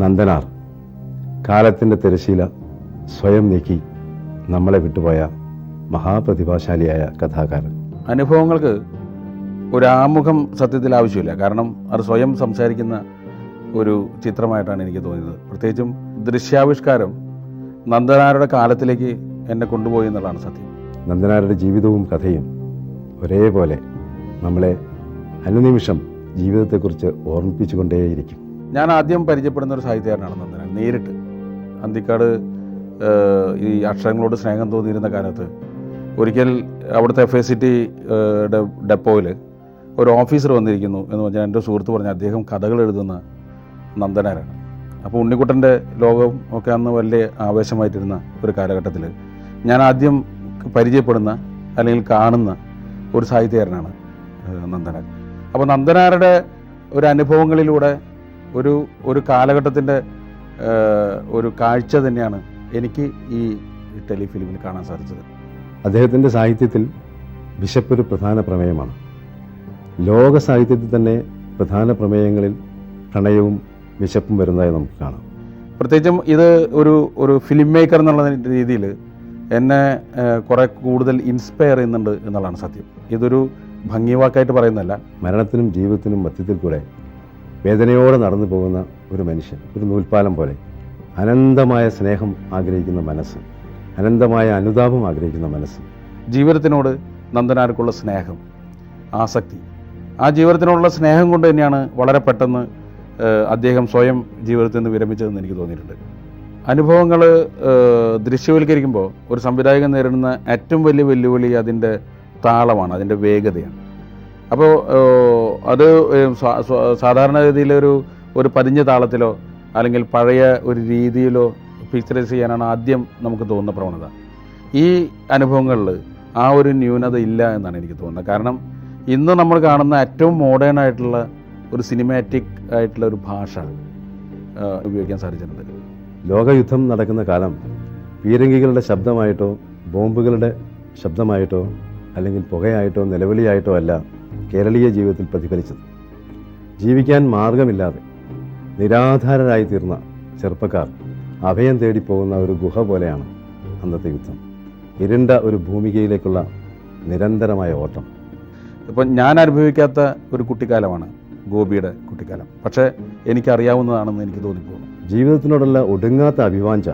നന്ദനാർ കാലത്തിൻ്റെ തിരശീല സ്വയം നീക്കി നമ്മളെ വിട്ടുപോയ മഹാപ്രതിഭാശാലിയായ കഥാകാരൻ. അനുഭവങ്ങൾക്ക് ഒരാമുഖം സത്യത്തിൽ ആവശ്യമില്ല. കാരണം അത് സ്വയം സംസാരിക്കുന്ന ഒരു ചിത്രമായിട്ടാണ് എനിക്ക് തോന്നിയത്. പ്രത്യേകിച്ചും ദൃശ്യാവിഷ്കാരം നന്ദനാരുടെ കാലത്തിലേക്ക് എന്നെ കൊണ്ടുപോയി എന്നുള്ളതാണ് സത്യം. നന്ദനാരുടെ ജീവിതവും കഥയും ഒരേപോലെ നമ്മളെ അനുനിമിഷം ജീവിതത്തെക്കുറിച്ച് ഓർമ്മിപ്പിച്ചുകൊണ്ടേയിരിക്കും. ഞാൻ ആദ്യം പരിചയപ്പെടുന്ന ഒരു സാഹിത്യകാരനാണ് നന്ദനാർ. നേരിട്ട് അന്തിക്കാട് ഈ അക്ഷരങ്ങളോട് സ്നേഹം തോന്നിയിരുന്ന കാലത്ത് ഒരിക്കൽ അവിടുത്തെ FACT ഡെപ്പോയിൽ ഒരു ഓഫീസർ വന്നിരിക്കുന്നു എന്ന് പറഞ്ഞാൽ എൻ്റെ സുഹൃത്ത് പറഞ്ഞ അദ്ദേഹം കഥകൾ എഴുതുന്ന നന്ദനാരാണ്. അപ്പോൾ ഉണ്ണിക്കുട്ടൻ്റെ ലോകം ഒക്കെ അന്ന് വലിയ ആവേശമായിട്ടിരുന്ന ഒരു കാലഘട്ടത്തിൽ ഞാൻ ആദ്യം പരിചയപ്പെടുന്ന അല്ലെങ്കിൽ കാണുന്ന ഒരു സാഹിത്യകാരനാണ് നന്ദനാർ. അപ്പോൾ നന്ദനാരുടെ ഒരു അനുഭവങ്ങളിലൂടെ ഒരു കാലഘട്ടത്തിൻ്റെ ഒരു കാഴ്ച തന്നെയാണ് എനിക്ക് ഈ ടെലിഫിലിമിൽ കാണാൻ സാധിച്ചത്. അദ്ദേഹത്തിൻ്റെ സാഹിത്യത്തിൽ വിശപ്പൊരു പ്രധാന പ്രമേയമാണ്. ലോക സാഹിത്യത്തിൽ തന്നെ പ്രധാന പ്രമേയങ്ങളിൽ പ്രണയവും വിശപ്പും വരുന്നതായി നമുക്ക് കാണാം. പ്രത്യേകിച്ചും ഇത് ഒരു ഫിലിം മേക്കർ എന്നുള്ള രീതിയിൽ എന്നെ കുറേ കൂടുതൽ ഇൻസ്പയർ ചെയ്യുന്നുണ്ട് എന്നുള്ളതാണ് സത്യം. ഇതൊരു ഭംഗിവാക്കായിട്ട് പറയുന്നതല്ല. മരണത്തിനും ജീവിതത്തിനും മധ്യത്തിൽ കൂടെ വേദനയോടെ നടന്നു പോകുന്ന ഒരു മനുഷ്യൻ, ഒരു നൂൽപ്പാലം പോലെ അനന്തമായ സ്നേഹം ആഗ്രഹിക്കുന്ന മനസ്സ്, അനന്തമായ അനുതാപം ആഗ്രഹിക്കുന്ന മനസ്സ്. ജീവിതത്തിനോട് നന്ദനാർക്കുള്ള സ്നേഹം, ആസക്തി, ആ ജീവിതത്തിനോടുള്ള സ്നേഹം കൊണ്ട് തന്നെയാണ് വളരെ പെട്ടെന്ന് അദ്ദേഹം സ്വയം ജീവിതത്തിൽ നിന്ന് വിരമിച്ചതെന്ന് എനിക്ക് തോന്നിയിട്ടുണ്ട്. അനുഭവങ്ങൾ ദൃശ്യവൽക്കരിക്കുമ്പോൾ ഒരു സംവിധായകൻ നേരിടുന്ന ഏറ്റവും വലിയ വെല്ലുവിളി അതിൻ്റെ താളമാണ്, അതിൻ്റെ വേഗതയാണ്. അപ്പോൾ അത് സാധാരണഗതിയിൽ ഒരു പതിഞ്ഞ താളത്തിലോ അല്ലെങ്കിൽ പഴയ ഒരു രീതിയിലോ പിക്ചറൈസ് ചെയ്യാനാണ് ആദ്യം നമുക്ക് തോന്നുന്ന പ്രവണത. ഈ അനുഭവങ്ങളിൽ ആ ഒരു ന്യൂനത ഇല്ല എന്നാണ് എനിക്ക് തോന്നുന്നത്. കാരണം ഇന്ന് നമ്മൾ കാണുന്ന ഏറ്റവും മോഡേൺ ആയിട്ടുള്ള ഒരു സിനിമാറ്റിക് ആയിട്ടുള്ള ഒരു ഭാഷ ഉപയോഗിക്കാൻ സാധിച്ചിട്ടുണ്ട്. ലോകയുദ്ധം നടക്കുന്ന കാലം പീരങ്കികളുടെ ശബ്ദമായിട്ടോ ബോംബുകളുടെ ശബ്ദമായിട്ടോ അല്ലെങ്കിൽ പുകയായിട്ടോ നിലവിളിയായിട്ടോ അല്ല കേരളീയ ജീവിതത്തിൽ പ്രതിഫലിച്ചത്. ജീവിക്കാൻ മാർഗമില്ലാതെ നിരാധാരരായി തീർന്ന ചെറുപ്പക്കാർ അഭയം തേടിപ്പോകുന്ന ഒരു ഗുഹ പോലെയാണ് അന്നത്തെ യുദ്ധം. ഇരുണ്ട ഒരു ഭൂമികയിലേക്കുള്ള നിരന്തരമായ ഓട്ടം. ഇപ്പം ഞാൻ അനുഭവിക്കാത്ത ഒരു കുട്ടിക്കാലമാണ് ഗോപിയുടെ കുട്ടിക്കാലം. പക്ഷേ എനിക്കറിയാവുന്നതാണെന്ന് എനിക്ക് തോന്നിപ്പോകുന്നു. ജീവിതത്തിനോടുള്ള ഒടുങ്ങാത്ത അഭിവാഞ്ച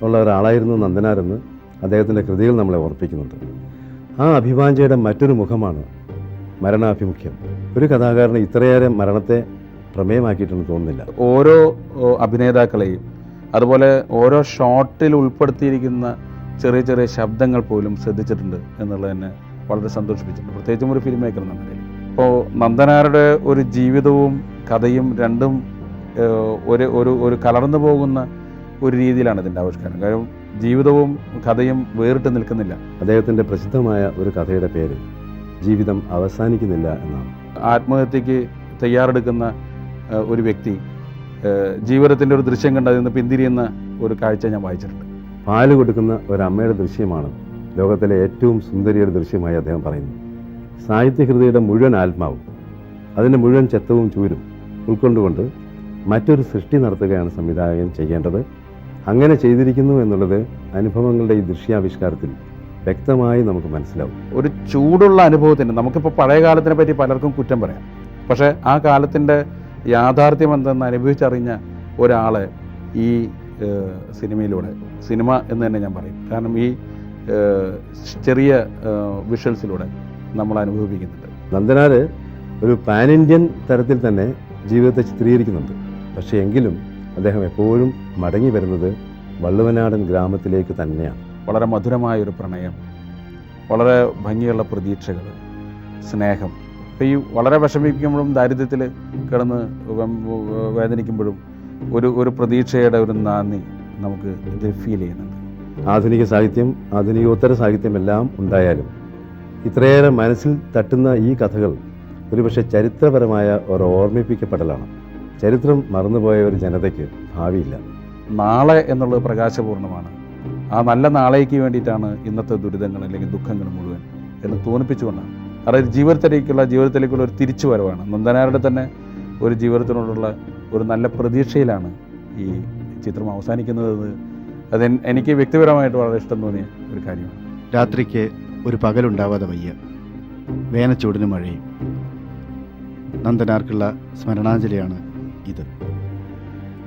ഉള്ള ഒരാളായിരുന്നു നന്ദനാരെന്ന് അദ്ദേഹത്തിൻ്റെ കൃതികൾ നമ്മളെ ഓർപ്പിക്കുന്നുണ്ട്. ആ അഭിവാഞ്ചയുടെ മറ്റൊരു മുഖമാണ് മരണാഭിമുഖ്യം. ഒരു കഥാകാരന് ഇത്രയേറെ മരണത്തെ പ്രമേയമാക്കിയിട്ടെന്ന് തോന്നുന്നില്ല. ഓരോ അഭിനേതാക്കളെയും അതുപോലെ ഓരോ ഷോട്ടിൽ ഉൾപ്പെടുത്തിയിരിക്കുന്ന ചെറിയ ചെറിയ ശബ്ദങ്ങൾ പോലും ശ്രദ്ധിച്ചിട്ടുണ്ട് എന്നുള്ളത് തന്നെ വളരെ സന്തോഷിപ്പിച്ചിട്ടുണ്ട്, പ്രത്യേകിച്ചും ഒരു ഫിലിം മേക്കർ എന്ന നിലയിൽ. ഇപ്പോൾ നന്ദനാരുടെ ഒരു ജീവിതവും കഥയും രണ്ടും ഒരു കലർന്നു പോകുന്ന ഒരു രീതിയിലാണ് ഇതിൻ്റെ ആവിഷ്കാരം. കാരണം ജീവിതവും കഥയും വേറിട്ട് നിൽക്കുന്നില്ല. അദ്ദേഹത്തിൻ്റെ പ്രസിദ്ധമായ ഒരു കഥയുടെ പേര് ജീവിതം അവസാനിക്കുന്നില്ല എന്നാണ്. ആത്മഹത്യക്ക് തയ്യാറെടുക്കുന്ന ഒരു വ്യക്തി ജീവിതത്തിൻ്റെ ഒരു ദൃശ്യം കണ്ട് അതിൽ നിന്ന് പിന്തിരിയുന്ന ഒരു കാഴ്ച ഞാൻ വായിച്ചിട്ടുണ്ട്. പാല് കൊടുക്കുന്ന ഒരമ്മയുടെ ദൃശ്യമാണ് ലോകത്തിലെ ഏറ്റവും സുന്ദരിയുടെ ദൃശ്യമായി അദ്ദേഹം പറയുന്നു. സാഹിത്യകൃതിയുടെ മുഴുവൻ ആത്മാവും അതിൻ്റെ മുഴുവൻ ചെത്തവും ചൂരും ഉൾക്കൊണ്ടുകൊണ്ട് മറ്റൊരു സൃഷ്ടി നടത്തുകയാണ് സംവിധായകൻ ചെയ്യേണ്ടത്. അങ്ങനെ ചെയ്തിരിക്കുന്നു എന്നുള്ളത് അനുഭവങ്ങളുടെ ഈ ദൃശ്യാവിഷ്കാരത്തിൽ വ്യക്തമായി നമുക്ക് മനസ്സിലാവും. ഒരു ചൂടുള്ള അനുഭവത്തിന് നമുക്കിപ്പോൾ പഴയ കാലത്തിനെ പറ്റി പലർക്കും കുറ്റം പറയാം. പക്ഷേ ആ കാലത്തിൻ്റെ യാഥാർത്ഥ്യം എന്തെന്ന് അനുഭവിച്ചറിഞ്ഞ ഒരാളെ ഈ സിനിമ എന്ന് തന്നെ ഞാൻ പറയും. കാരണം ഈ ചെറിയ വിഷ്വൽസിലൂടെ നമ്മൾ അനുഭവിക്കുന്നുണ്ട്. നന്ദനാർ ഒരു പാൻ ഇന്ത്യൻ തരത്തിൽ തന്നെ ജീവിതത്തെ ചിത്രീകരിക്കുന്നുണ്ട്. പക്ഷേ എങ്കിലും അദ്ദേഹം എപ്പോഴും മടങ്ങി വരുന്നത് വള്ളുവനാടൻ ഗ്രാമത്തിലേക്ക് തന്നെയാണ്. വളരെ മധുരമായൊരു പ്രണയം, വളരെ ഭംഗിയുള്ള പ്രതീക്ഷകൾ, സ്നേഹം. ഇപ്പോൾ ഈ വളരെ വിഷമിക്കുമ്പോഴും ദാരിദ്ര്യത്തിൽ കിടന്ന് വേദനിക്കുമ്പോഴും ഒരു പ്രതീക്ഷയുടെ ഒരു നാന്ദി നമുക്ക് ഇത് ഫീൽ ചെയ്യുന്നുണ്ട്. ആധുനിക സാഹിത്യം, ആധുനികോത്തര സാഹിത്യമെല്ലാം ഉണ്ടായാലും ഇത്രയേറെ മനസ്സിൽ തട്ടുന്ന ഈ കഥകൾ ഒരുപക്ഷെ ചരിത്രപരമായ ഒരു ഓർമ്മിപ്പിക്കപ്പെടലാണ്. ചരിത്രം മറന്നുപോയ ഒരു ജനതയ്ക്ക് ഭാവിയില്ല. നാളെ എന്നുള്ളത് പ്രകാശപൂർണ്ണമാണ്. ആ നല്ല നാളേക്ക് വേണ്ടിയിട്ടാണ് ഇന്നത്തെ ദുരിതങ്ങൾ അല്ലെങ്കിൽ ദുഃഖങ്ങൾ മുഴുവൻ എന്ന് തോന്നിപ്പിച്ചുകൊണ്ടാണ്. അതായത് ജീവിതത്തിലേക്കുള്ള ഒരു തിരിച്ചു വരവാണ്. നന്ദനാരുടെ തന്നെ ഒരു ജീവിതത്തിനോടുള്ള ഒരു നല്ല പ്രതീക്ഷയിലാണ് ഈ ചിത്രം അവസാനിക്കുന്നത് അത് എനിക്ക് വ്യക്തിപരമായിട്ട് വളരെ ഇഷ്ടം തോന്നിയ ഒരു കാര്യമാണ്. രാത്രിക്ക് ഒരു പകലുണ്ടാവാതെ വയ്യ, വേനച്ചൂടിന് മഴയും. നന്ദനാർക്കുള്ള സ്മരണാഞ്ജലിയാണ് ഇത്.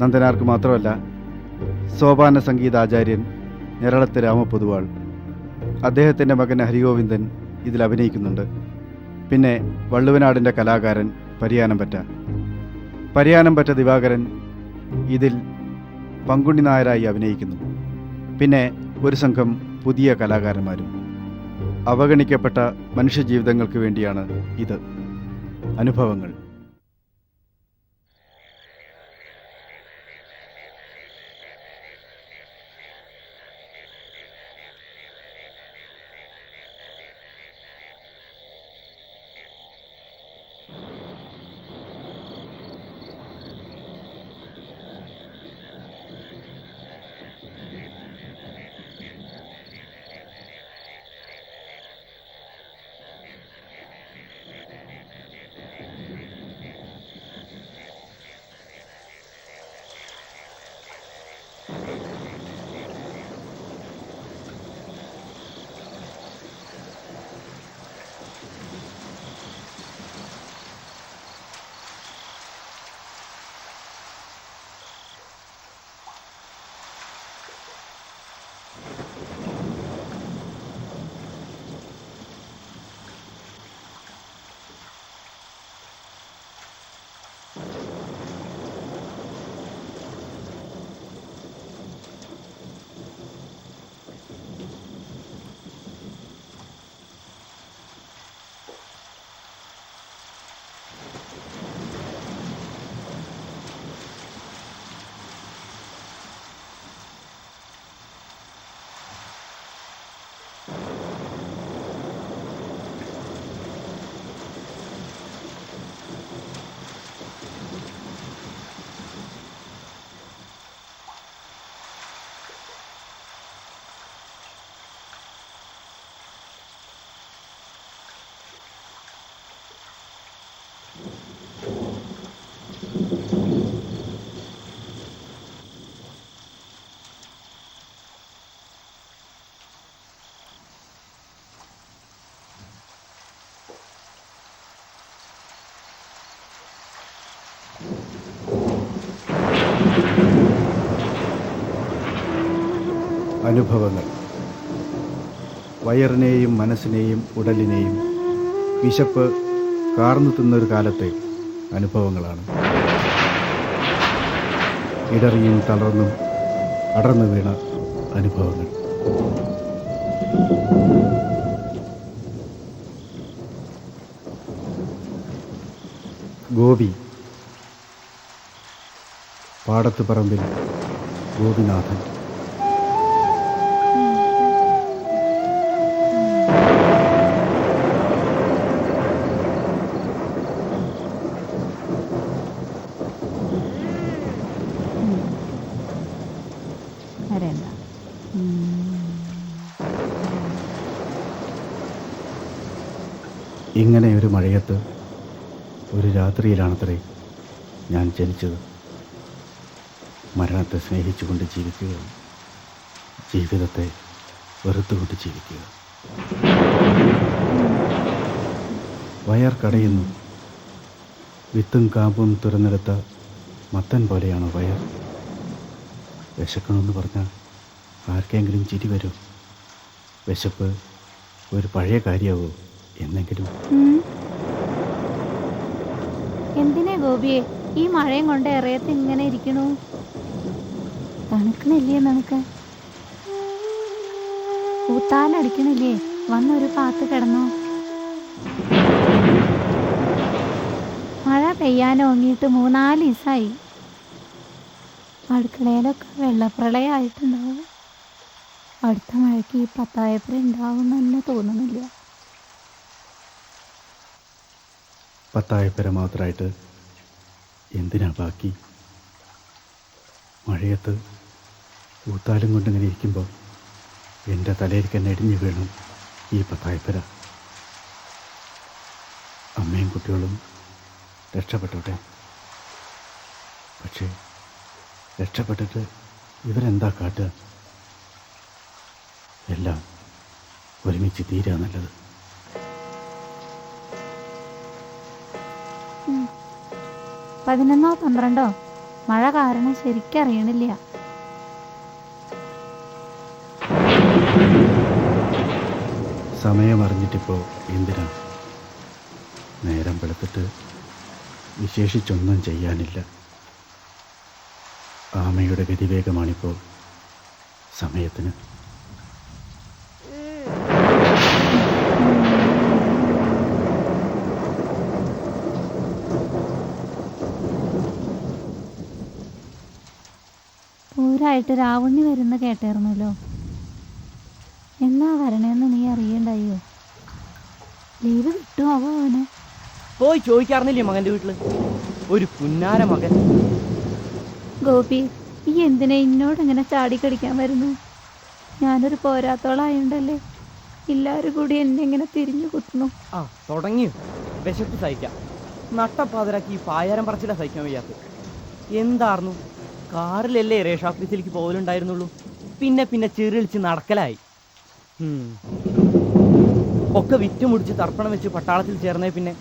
നന്ദനാർക്ക് മാത്രമല്ല, സോപാന സംഗീതാചാര്യൻ ഞെരളത്ത് രാമപൊതുവാൾ, അദ്ദേഹത്തിൻ്റെ മകൻ ഹരിഗോവിന്ദൻ ഇതിൽ അഭിനയിക്കുന്നുണ്ട്. പിന്നെ വള്ളുവനാടിൻ്റെ കലാകാരൻ പരിയാനംപറ്റ ദിവാകരൻ ഇതിൽ പങ്കുണ്ണി നായരായി അഭിനയിക്കുന്നു. പിന്നെ ഒരു സംഘം പുതിയ കലാകാരന്മാരും. അവഗണിക്കപ്പെട്ട മനുഷ്യജീവിതങ്ങൾക്ക് വേണ്ടിയാണ് ഇത്. അനുഭവങ്ങൾ. അനുഭവങ്ങൾ. വയറിനെയും മനസ്സിനെയും ഉടലിനെയും വിശപ്പ് കാർന്നു തിന്നൊരു കാലത്തെ അനുഭവങ്ങളാണ്. ഇടറിയും തളർന്നും അടർന്നു വീണ അനുഭവങ്ങൾ. ഗോപി. പാടത്ത് പറമ്പിൽ ഗോപിനാഥൻ. ഇങ്ങനെ ഒരു മഴയത്ത് ഒരു രാത്രിയിലാണത്രേ ഞാൻ ജനിച്ചത്. മരണത്തെ സ്നേഹിച്ചുകൊണ്ട് ജീവിക്കുക, ജീവിതത്തെ വെറുത്തുകൊണ്ട് ജീവിക്കുക. വയർ കടയുന്നു. വിത്തും കാമ്പും തുറന്നെടുത്ത മത്തൻ പോലെയാണോ വയർ? വിശക്കണമെന്ന് പറഞ്ഞാൽ ആർക്കെങ്കിലും ചിരി വരും. വിശപ്പ് ഒരു പഴയ കാര്യമാവോ എന്നെങ്കിലും. എന്തിനാ ഗോപിയെ ഈ മഴയും കൊണ്ട് ഇറയത്ത് ഇങ്ങനെ ഇരിക്കണു? തണുക്കണില്ലേ? നമുക്ക് ഊത്താലടിക്കണില്ലേ? വന്നൊരു പാത്ത് കിടന്നോ. മഴ പെയ്യാനോങ്ങിയിട്ട് 3-4 ദിവസമായി. അടുക്കളയിലൊക്കെ വെള്ളപ്രളയമായിട്ടുണ്ടാവും. അടുത്ത മഴയ്ക്ക് ഈ 10 ഏപ്രിൽ ഉണ്ടാവും തന്നെ തോന്നുന്നില്ല. 10 മാത്രമായിട്ട് എന്തിനാ ബാക്കി? മഴയത്ത് ഊത്താലും കൊണ്ടിങ്ങനെ ഇരിക്കുമ്പോൾ എൻ്റെ തലയിലേക്ക് തന്നെ ഇടിഞ്ഞു വീണു ഈ 10. അമ്മയും കുട്ടികളും രക്ഷപ്പെട്ടോട്ടെ. പക്ഷേ രക്ഷപ്പെട്ടിട്ട് ഇവരെന്താ കാട്ടുക? എല്ലാം ഒരുമിച്ച് തീരാ നല്ലത്. 11 12 മഴ കാരണം ശരിക്കറിയണില്ല. സമയം അറിഞ്ഞിട്ടിപ്പോൾ എന്തിനാ? നേരം വെളുത്തിട്ട് വിശേഷിച്ചൊന്നും ചെയ്യാനില്ല. ആമയുടെ ഗതിവേഗമാണിപ്പോൾ സമയത്തിന്. പൂരായിട്ട് രാവണി വരുന്ന കേട്ടായിരുന്നല്ലോ. എന്നാ വരണേന്ന് നീ അറിയണ്ടായോ? ലീവ് കിട്ടുമോ അവന്? പോയി ചോദിക്കാറുന്നില്ലേ മകൻ്റെ വീട്ടിൽ? ഒരു പുന്നാര മകൻ. ഗോപി, ഈ എന്തിനാ എന്നോട് ഇങ്ങനെ ചാടിക്കടിക്കാൻ വരുന്നു? ഞാനൊരു പോരാത്തോളായോണ്ടല്ലേ എല്ലാവരും കൂടി എന്നെ ഇങ്ങനെ തിരിഞ്ഞു കുത്തുന്നു. ആ തുടങ്ങിയോ? വിശപ്പ് സഹിക്കാം. നട്ടപ്പാതിരാക്കി ഈ പായാരം പറച്ചില സഹിക്കാൻ വയ്യാത്ത. എന്തായിരുന്നു? കാറിലല്ലേ റേഷൻ ഓഫീസിലേക്ക് പോകലുണ്ടായിരുന്നുള്ളൂ. പിന്നെ പിന്നെ ചെറിളിച്ച് നടക്കലായി. ഒക്കെ വിറ്റുമുടിച്ച് തർപ്പണം വെച്ച് പട്ടാളത്തിൽ ചേർന്നേ പിന്നെ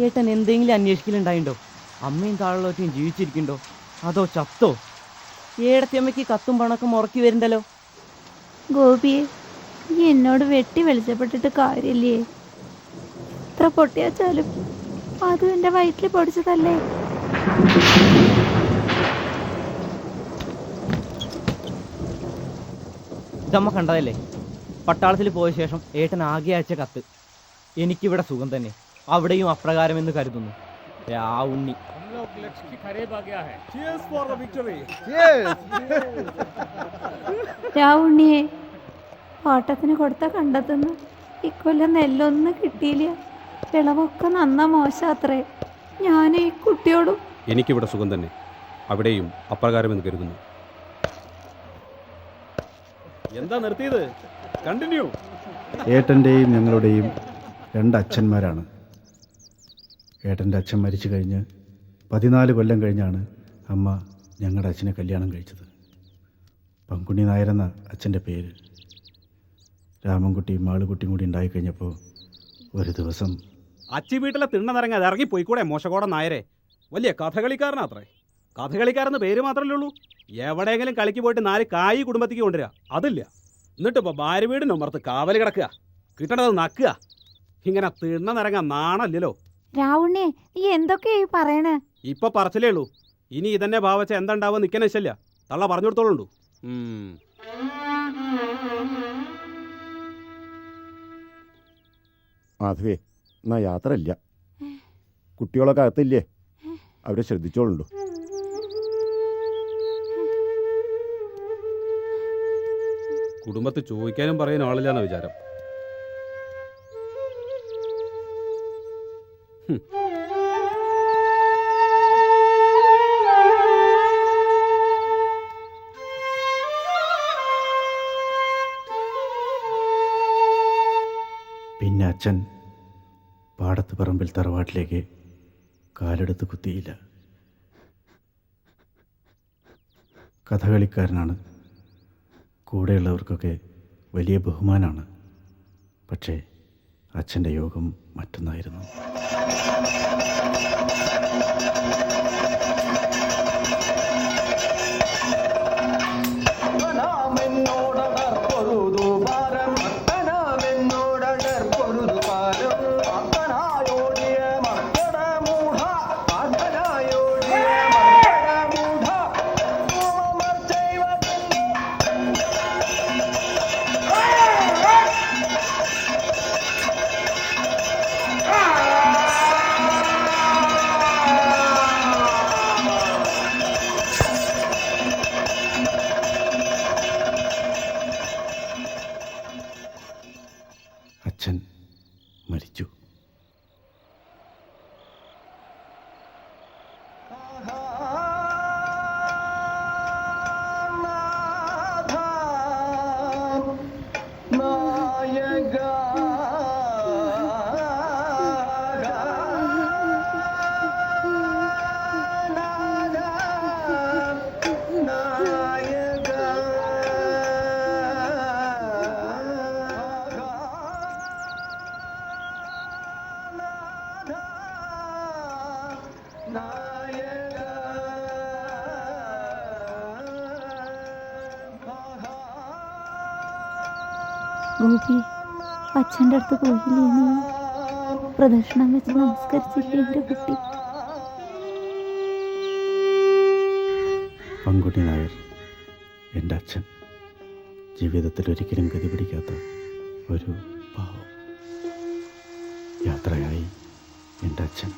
ഏട്ടൻ എന്തെങ്കിലും അന്വേഷിക്കലുണ്ടായിണ്ടോ? അമ്മയും താഴെയും ജീവിച്ചിരിക്കുന്നുണ്ടോ അതോ ചത്തോ? ഏടത്തിയമ്മയ്ക്ക് കത്തും പണൊക്കെ മുറക്കി വരുന്നുണ്ടല്ലോ. ഗോപിയെ, നീ എന്നോട് വെട്ടി വെളിച്ചപ്പെട്ടിട്ട് കാര്യമില്ലേ? എത്ര പൊട്ടിയാച്ചാലും അതും എൻ്റെ വയറ്റിൽ പൊടിച്ചതല്ലേ. ഇതമ്മ കണ്ടതല്ലേ പട്ടാളത്തിൽ പോയ ശേഷം ഏട്ടൻ ആകെ അയച്ച കത്ത്. എനിക്കിവിടെ സുഖം തന്നെ, അവിടെയും അപ്രകാരമെന്ന് കരുതുന്നു. ആ ഉണ്ണി രാവുണ്ണിയെ ഓട്ടത്തിന് കൊടുത്ത കണ്ടെത്തുന്നു. ഇക്കൊല്ലം നെല്ലൊന്നും കിട്ടിയില്ല. വിളവൊക്കെ നന്ന മോശാത്രേ. ഞാൻ ഈ കുട്ടിയോടും. എനിക്കിവിടെ സുഖം തന്നെ, അവിടെയും അപ്രകാരമെന്ന് കരുതുന്നു. എന്താ നിർത്തിയത്? കണ്ടിന്യൂ. ഏട്ടൻ്റെയും ഞങ്ങളുടെയും 2 അച്ഛന്മാരാണ്. ഏട്ടൻ്റെ അച്ഛൻ മരിച്ചു കഴിഞ്ഞ് 14 കൊല്ലം കഴിഞ്ഞാണ് അമ്മ ഞങ്ങളുടെ അച്ഛനെ കല്യാണം കഴിച്ചത്. പങ്കുണ്ണി നായരെന്ന അച്ഛൻ്റെ പേര്. രാമൻകുട്ടിയും മാളുകുട്ടിയും കൂടി ഉണ്ടായിക്കഴിഞ്ഞപ്പോൾ ഒരു ദിവസം അച്ചി വീട്ടിലെ തിണ്ണനിറങ്ങാതെ ഇറങ്ങി പോയിക്കൂടെ മോശകോടൻ നായരെ? വലിയ കഥകളിക്കാരനാത്രേ. കഥകളിക്കാരെന്ന് പേര് മാത്രമല്ലേ ഉള്ളൂ. എവിടെയെങ്കിലും കളിക്ക് പോയിട്ട് 4 കായ് കുടുംബത്തേക്ക് കൊണ്ടുവരിക, അതില്ല. എന്നിട്ടിപ്പോൾ ഭാര്യ വീടിന് ഉമ്മർത്ത് കാവല് കിടക്കുക, കിട്ടണത് നക്കുക. ഇങ്ങനെ തിണ്ണനിറങ്ങാൻ നാണല്ലോ. രാവുണ്ണിയെ, നീ എന്തൊക്കെയായി പറയണേ? ഇപ്പൊ പറച്ചിലേ ഉള്ളൂ. ഇനി ഇതന്നെ ഭാവച്ച എന്തുണ്ടാവുക നിൽക്കുന്ന ഇഷ്ടല്ല. തള്ള പറഞ്ഞു കൊടുത്തോളുണ്ടു. മാധവേ, എന്നാ യാത്ര ഇല്ല. കുട്ടികളൊക്കെ അകത്തില്ലേ? അവരെ ശ്രദ്ധിച്ചോളുണ്ടു. കുടുംബത്ത് ചോദിക്കാനും പറയാനും ആളില്ലാന്ന വിചാരം. പിന്നെ അച്ഛൻ പാടത്ത് പറമ്പിൽ തറവാട്ടിലേക്ക് കാലെടുത്ത് കുത്തിയില്ല. കഥകളിക്കാരനാണ്. കൂടെയുള്ളവർക്കൊക്കെ വലിയ ബഹുമാനമാണ്. പക്ഷേ അച്ഛൻ്റെ യോഗം മറ്റൊന്നായിരുന്നു. ഗോപി, അച്ഛൻ്റെ അടുത്ത് പോയില്ലേ നീ? പ്രദക്ഷിണം വെച്ച് നമസ്കരിച്ചില്ലേ എൻ്റെ കുട്ടി? പങ്കുണ്ണി നായർ, എൻ്റെ അച്ഛൻ, ജീവിതത്തിൽ ഒരിക്കലും ഗതി പിടിക്കാത്ത ഒരു പാവം. യാത്രയായി എൻ്റെ അച്ഛൻ.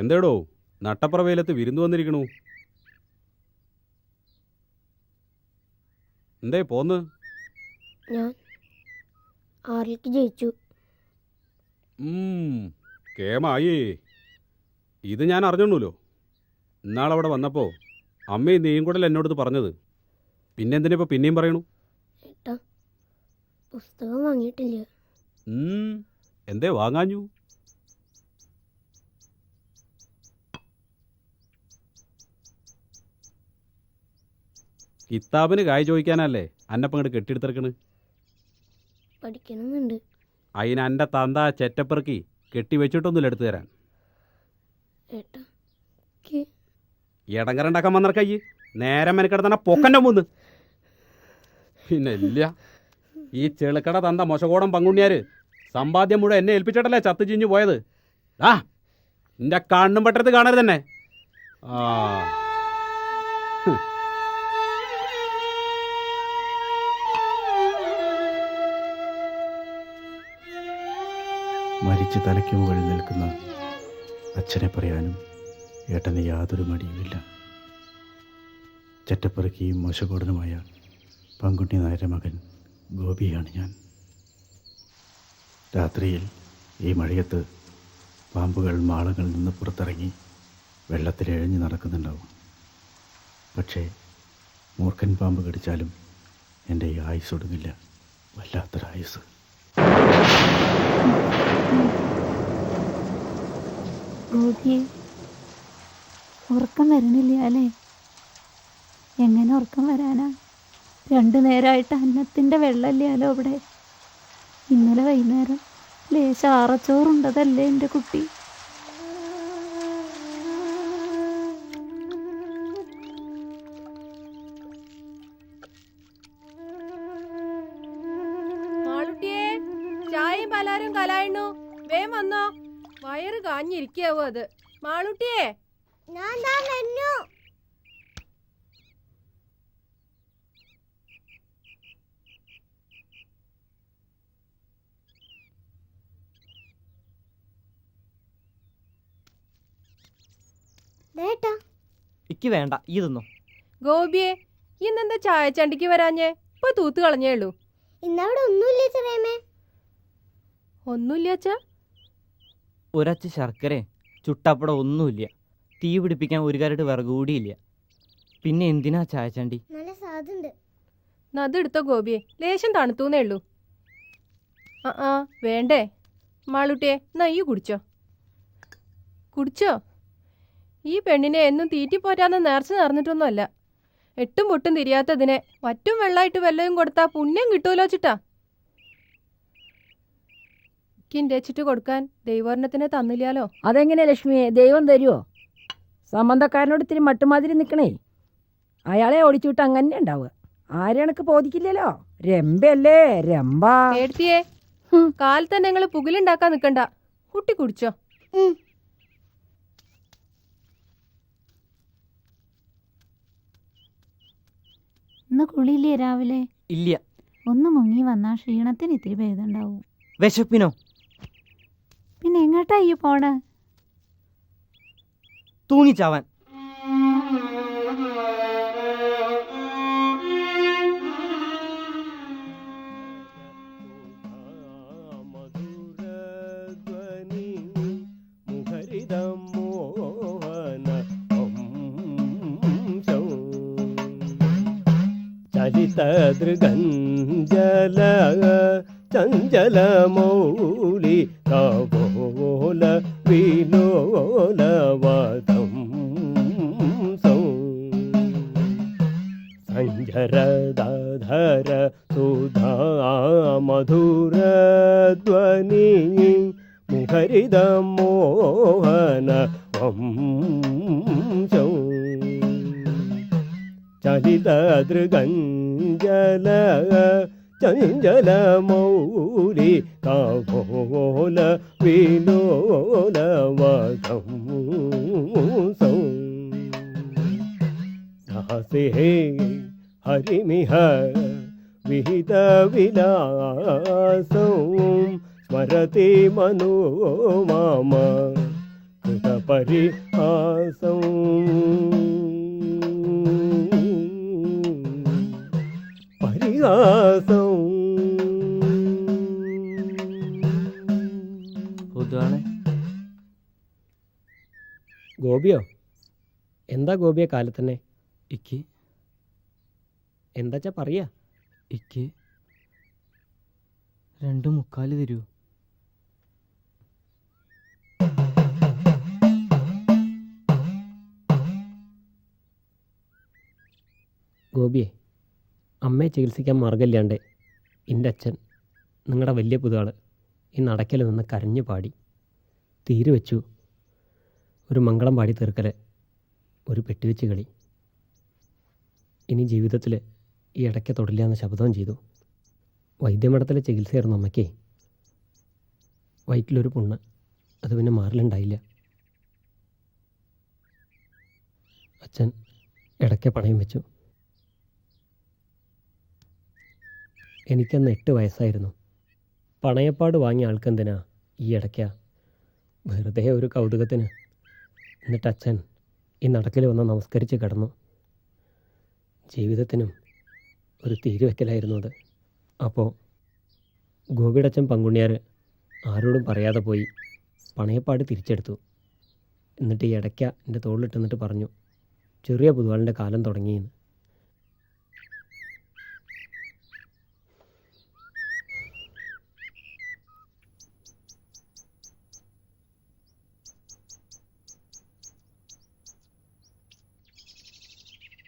എന്തേടോ നട്ടപ്പുറ വെയിലത്ത് വിരുന്നു വന്നിരിക്കണു? എന്തേ പോന്ന്? ഞാൻ 6ലേക്ക് ജയിച്ചു. കേമായേ. ഇത് ഞാൻ അറിഞ്ഞോളൂല്ലോ. ഇന്നാളവിടെ വന്നപ്പോൾ അമ്മയും നീയും കൂടെ എന്നോടത് പറഞ്ഞത്. പിന്നെന്തിനാ ഇപ്പോൾ പിന്നെയും പറയണു? ഏട്ടാ, പുസ്തകം വാങ്ങിയിട്ടില്ല. എന്തേ വാങ്ങാഞ്ഞു? കിതാബിന് കായ് ചോദിക്കാനല്ലേ അന്നപ്പം ഇങ്ങോട്ട് കെട്ടിയെടുത്തിറക്കണ്? പഠിക്കണമെന്നുണ്ട്. അതിന് എൻ്റെ തന്ത ചെറ്റപ്പിറക്കി കെട്ടി വെച്ചിട്ടൊന്നുമില്ല എടുത്തു തരാൻ. ഏട്ടാ, ഇടങ്കറുണ്ടാക്കാൻ വന്നിറക്കയ്യ് നേരം മെനക്കെടുത്തന്നെ പൊക്കൻ്റെ മൂന്ന്. പിന്നെ ഇല്ല, ഈ ചെളുക്കട തന്ത മൊശകോടം പങ്കുണ്ണിയാർ സമ്പാദ്യം മുഴുവൻ എന്നെ ഏൽപ്പിച്ചിട്ടല്ലേ ചത്തു ചിഞ്ഞു പോയത്. ആ എൻ്റെ കണ്ണും പെട്ടത് കാണരുത് തന്നെ. ആ മരിച്ച് തലയ്ക്ക് മുകളിൽ നിൽക്കുന്ന അച്ഛനെ പറയാനും ഏട്ടന് യാതൊരു മടിയുമില്ല. ചെറ്റപ്പിറക്കിയും മോശകോടനുമായ പങ്കുണ്ണി നായരുടെ മകൻ ഗോപിയാണ് ഞാൻ. രാത്രിയിൽ ഈ മഴയത്ത് പാമ്പുകൾ മാളങ്ങളിൽ നിന്ന് പുറത്തിറങ്ങി വെള്ളത്തിൽ എഴഞ്ഞു നടക്കുന്നുണ്ടാവും. പക്ഷേ മൂർഖൻ പാമ്പ് കടിച്ചാലും എൻ്റെ ഈ ആയുസ് ഒടുങ്ങില്ല. വല്ലാത്തൊരായുസ്. ഗോപിയെ, ഉറക്കം വരണില്ല അല്ലേ? എങ്ങനെ ഉറക്കം വരാനാ? 2 നേരമായിട്ട് അന്നത്തിൻ്റെ വെള്ളമില്ലല്ലോ അവിടെ. ഇന്നലെ വൈകുന്നേരം ലേശ ആറച്ചോറുണ്ടതല്ലേ എൻ്റെ കുട്ടി? ചായയും പലാരും കലായിണ്ണു, വേം വന്നോ. വയറ് കാഞ്ഞിരിക്കാവോ അത്. മാളൂട്ടിയേ, ഞാൻ ദാ വരുന്നു. ഇക്ക് വേണ്ട, ഈ തിന്നോ. ഗോപിയെ, ഇന്നെന്താ ചായ ചണ്ടിക്ക് വരാഞ്ഞേ? ഇപ്പൊ തൂത്ത് കളഞ്ഞേ ഉള്ളൂ. ഇന്നവിടെ ഒന്നുമില്ല ചെറിയമ്മേ. ഒന്നുമില്ല. ഒരച്ച് ശർക്കര ചുട്ടപ്പടം ഒന്നുമില്ല. തീ പിടിപ്പിക്കാൻ ഒരു കരട് വിറക് കൂടിയില്ല. പിന്നെ എന്തിനാ ചായച്ചണ്ടി? നല്ല സാധുണ്ട്. അതെടുത്തോ ഗോപിയെ, ലേശം തണുത്തൂന്നേ ഉള്ളൂ. ആ വേണ്ടേ? മാളൂട്ടിയെ, എന്നാ ഈ കുടിച്ചോ. കുടിച്ചോ. ഈ പെണ്ണിനെ എന്നും തീറ്റിപ്പോറ്റാന്ന് നേർച്ച നിറഞ്ഞിട്ടൊന്നുമല്ല. 8 പൊട്ടും തിരിയാത്തതിനെ വറ്റും വെള്ളമായിട്ട് വല്ലതും കൊടുത്താൽ പുണ്യം കിട്ടുമല്ലോ ചിട്ടാ. കിൻ്റെച്ചിട്ട് കൊടുക്കാൻ ദൈവോർണത്തിനെ തന്നില്ലാലോ. അതെങ്ങനെയാ ലക്ഷ്മിയെ, ദൈവം തരുമോ? സംബന്ധക്കാരനോട് ഇത്തിരി മട്ടുമാതിരി നിൽക്കണേ. അയാളെ ഓടിച്ചുവിട്ട് അങ്ങനെ ഉണ്ടാവുക. ആരെണക്ക് ബോധിക്കില്ലല്ലോ. രമ്പല്ലേ രമ്പ. എടുത്തിയേ, കാലത്ത് തന്നെ നിങ്ങൾ പുകിലുണ്ടാക്കാൻ നിൽക്കണ്ട. കുട്ടി കുടിച്ചോ. ഇന്ന് കുളിയില്ലേ രാവിലെ? ഇല്ല. ഒന്ന് മുങ്ങി വന്നാൽ ക്ഷീണത്തിന് ഇത്തിരി ഭേദം ഉണ്ടാവും. വിശപ്പിനോ? പിന്നെ എങ്ങോട്ടാ ഈ പോണ? തൂങ്ങിച്ചാവാൻ. മധുരധ്വനി ചലിതദൃഗഞ്ജല ചഞ്ചലമൗലി കപോല വിലോലവതം സഞ്ജരദധര സുധാ മധുരധ്വനി മുഖരിത മോഹന വംശം ചലിതദൃഗഞ്ജല ചഞ്ചലമൗലി കപോല വിലോലവതം ദാസേ ഹരിമിഹ വിഹിത വിലാസം സ്മരതി മനോ മമ കൃത പരിഹാസം പരിഹാസം. പൊതുവാളെ ഗോപിയോ? എന്താ ഗോപിയെ കാലത്തന്നെ? ഇക്ക് എന്താച്ചാ പറയാ? ഇക്ക് 2:45 തരൂ. ഗോപിയെ, അമ്മയെ ചികിത്സിക്കാൻ മാർഗമില്ലാണ്ട് എൻ്റെ അച്ഛൻ, നിങ്ങളുടെ വലിയ പുതുവാൾ, ഈ നടക്കൽ നിന്ന് കരഞ്ഞു പാടി തീര് വെച്ചു. ഒരു മംഗളം പാടി തീർക്കൽ, ഒരു പെട്ടുവെച്ച് കളി. ഇനി ജീവിതത്തിൽ ഈ ഇടയ്ക്ക് തൊടില്ല എന്ന് ശബ്ദവും ചെയ്തു. വൈദ്യമഠത്തിലെ ചികിത്സയായിരുന്നു അമ്മയ്ക്ക്. വയറ്റിലൊരു പുണ്ണ്, അത് പിന്നെ മാറലുണ്ടായില്ല. അച്ഛൻ ഇടയ്ക്ക് പണയം വെച്ചു. എനിക്കന്ന് 8 വയസ്സായിരുന്നു. പണയപ്പാട് വാങ്ങിയ ആൾക്കെന്തിനാ ഈ ഇടയ്ക്ക? വെറുതെ ഒരു കൗതുകത്തിന്. എന്നിട്ട് അച്ഛൻ ഈ നടക്കിൽ വന്ന് നമസ്കരിച്ച് കിടന്നു. ജീവിതത്തിനും ഒരു തീര് വയ്ക്കലായിരുന്നു അത്. അപ്പോൾ ഗോപിയുടെ പങ്കുണ്ണിയാർ ആരോടും പറയാതെ പോയി പണയപ്പാട് തിരിച്ചെടുത്തു. എന്നിട്ട് ഈ ഇടയ്ക്ക എൻ്റെ തോളിലിട്ട് പറഞ്ഞു, ചെറിയ പുതുവാളിൻ്റെ കാലം തുടങ്ങിയെന്ന്.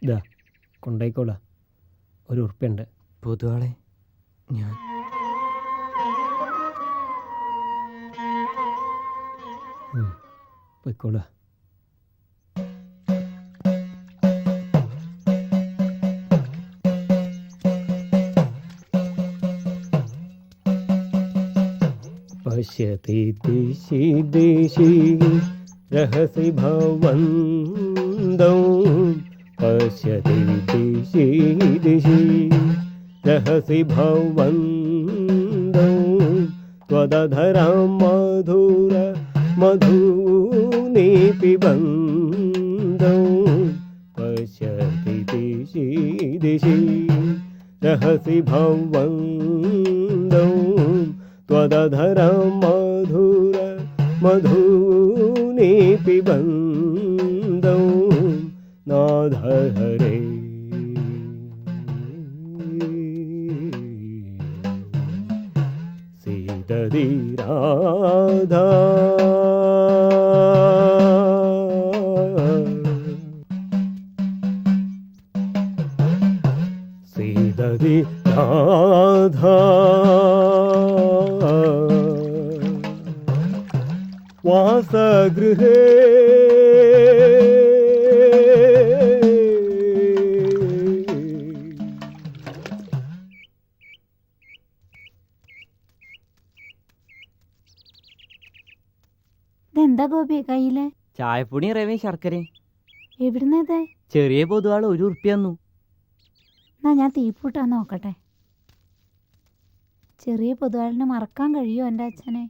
ഇതാ കൊണ്ടായിക്കോളാം, ഒരു ഉറുപ്പുണ്ട്. പൊതുവാളെ ഞാൻ പോയിക്കോളാം. പശ്യതി ദിശി ദിശി രഹസി ഭവന്തം പശ്യതി ദിശി ദിശി രഹസി ഭവന്തം ത്വദധരം മധുര മധൂനി പിബന്തം പശ്യതി ദിശി ദിശി രഹസി ഭവന്തം ത്വദധരം മധുര മധൂനി പിബന്തം നാഥ ഹരേ. സീതതി രാധാ സീതതി രാധാ വാസഗൃഹേ ഇതെന്താ ഗോപി കയ്യില്? ചായപ്പൊടിയും റവയും ശർക്കരയും. എവിടുന്നത്? ചെറിയ പൊതുവാൾ 1 ഉറുപ്പ്യ തന്നു. എന്നാ ഞാൻ തീപ്പൂട്ടാൻ നോക്കട്ടെ. ചെറിയ പൊതുവാളിനെ മറക്കാൻ കഴിയുമോ എൻ്റെ അച്ഛനെ?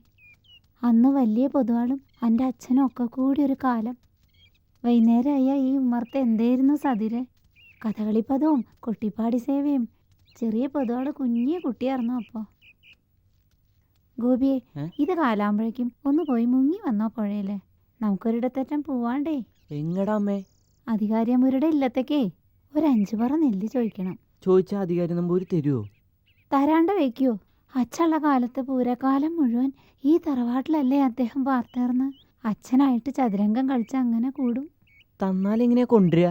അന്ന് വലിയ പൊതുവാളും എൻ്റെ അച്ഛനും ഒക്കെ കൂടി ഒരു കാലം. വൈകുന്നേരമായ ഈ ഉമ്മർത്ത് എന്തായിരുന്നു സതിരെ? കഥകളിപ്പദവും കൊട്ടിപ്പാടി സേവയും. ചെറിയ പൊതുവാൾ കുഞ്ഞിയ കുട്ടിയായിരുന്നു അപ്പോൾ. ഗോപിയെ, ഇത് കാലാകുമ്പോഴേക്കും ഒന്ന് പോയി മുങ്ങി വന്നോ പുഴയിലെ. നമുക്കൊരിടത്തേറ്റം പോവാണ്ടേ? എങ്ങടാ അമ്മേ? അധികാരിയമ്മൂരുടെ ഇല്ലത്തേക്കേ ഒരു 5 പറ നെല്ല് ചോദിക്കണം. ചോദിച്ചാൽ അധികാരി നമ്പൂരി തരുമോ? തരാണ്ട് വയ്ക്കുവോ? അച്ഛനുള്ള കാലത്ത് പൂരക്കാലം മുഴുവൻ ഈ തറവാട്ടിലല്ലേ അദ്ദേഹം പാർത്തേർന്ന്. അച്ഛനായിട്ട് ചതുരംഗം കളിച്ച് അങ്ങനെ കൂടും. തന്നാലെങ്ങനെയാ കൊണ്ടുവരിക?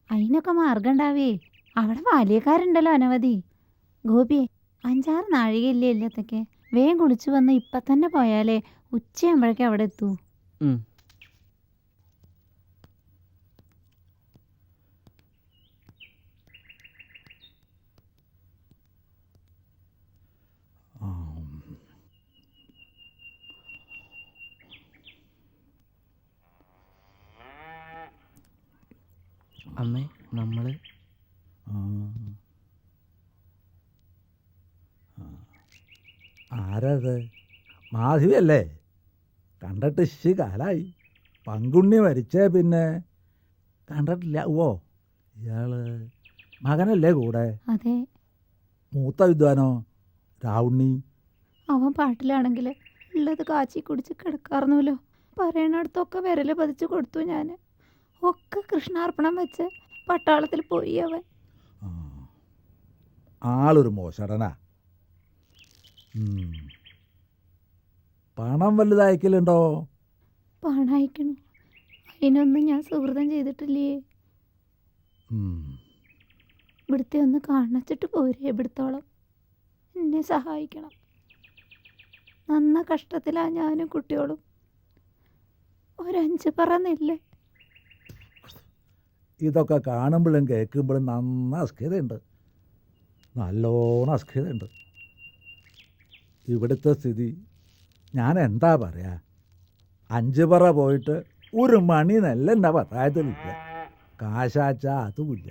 അതിനൊക്കെ മാർഗം ഉണ്ടാവേ. അവിടെ ബാല്യക്കാരുണ്ടല്ലോ അനവധി. ഗോപിയെ 5-6 നാഴികയില്ലേ ഇല്ലത്തൊക്കെ. വേഗം കുളിച്ചു വന്ന് ഇപ്പം തന്നെ പോയാലേ ഉച്ചയാകുമ്പോഴേക്കും അവിടെ എത്തൂ. അമ്മേ, നമ്മള് ആരത്? മാധവിയല്ലേ? കണ്ടിട്ട് ഇശി കാലായി. പങ്കുണ്ണി മരിച്ചേ പിന്നെ കണ്ടിട്ടില്ല. ഓ, ഇയാള് മകനല്ലേ കൂടെ? അതെ. മൂത്ത വിദ്വാനോ രാവുണ്ണി? അവൻ പാട്ടിലാണെങ്കിൽ ഉള്ളത് കാച്ചി കുടിച്ച് കിടക്കാറുന്നല്ലോ. പറയണടുത്തൊക്കെ വിരല് പതിച്ച് കൊടുത്തു ഞാൻ. ഒക്കെ കൃഷ്ണാർപ്പണം വെച്ച് പട്ടാളത്തിൽ പോയി അവൻ. ആളൊരു മോശടനാ. പണം വലുതയക്കലുണ്ടോ? പണം അയക്കണു. അതിനൊന്നും ഞാൻ സുഹൃതം ചെയ്തിട്ടില്ലേ. ഇവിടുത്തെ ഒന്ന് കാണിച്ചിട്ട് പോരെ. ഇവിടുത്തോളം എന്നെ സഹായിക്കണം. നന്ന കഷ്ടത്തിലാ ഞാനും കുട്ടിയോളും. 5 പറ നെല്ല്. ഇതൊക്കെ കാണുമ്പോഴും കേൾക്കുമ്പോഴും നന്ന അസ്ഖ്യതയുണ്ട്. നല്ലോണം അസ്ഖ്യതയുണ്ട്. ഇവിടുത്തെ സ്ഥിതി ഞാൻ എന്താ പറയാ. 5 പറ പോയിട്ട് ഒരു മണി നെല്ലെൻ്റെ പത്തായത്തിലില്ല. കാശാച്ചാ അതുമില്ല.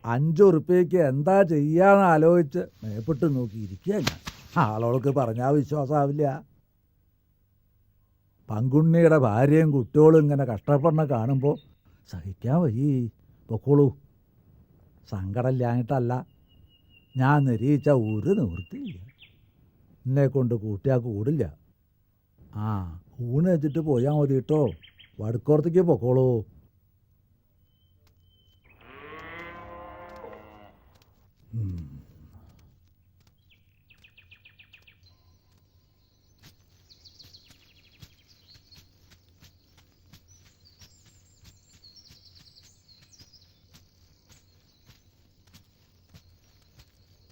5 ഉറുപ്പ്യക്ക് എന്താ ചെയ്യാന്ന് ആലോചിച്ച് മേപ്പിട്ട് നോക്കിയിരിക്കുക ഞാൻ. ആളോൾക്ക് പറഞ്ഞാൽ വിശ്വാസമാവില്ല. പങ്കുണ്ണിയുടെ ഭാര്യയും കുട്ടികളും ഇങ്ങനെ കഷ്ടപ്പെടണ കാണുമ്പോൾ സഹിക്കാൻ വയ്യേ. പൊക്കോളൂ. സങ്കടമില്ലാഞ്ഞിട്ടല്ല, ഞാൻ നിരീച്ച ഒരു നിവൃത്തിയില്ല. എന്നെ കൊണ്ട് കൂട്ടിയാൽ കൂടില്ല. ഊണ് വെച്ചിട്ട് പോയാൽ മതി കേട്ടോ. വടക്കോർത്തേക്ക് പൊക്കോളൂ.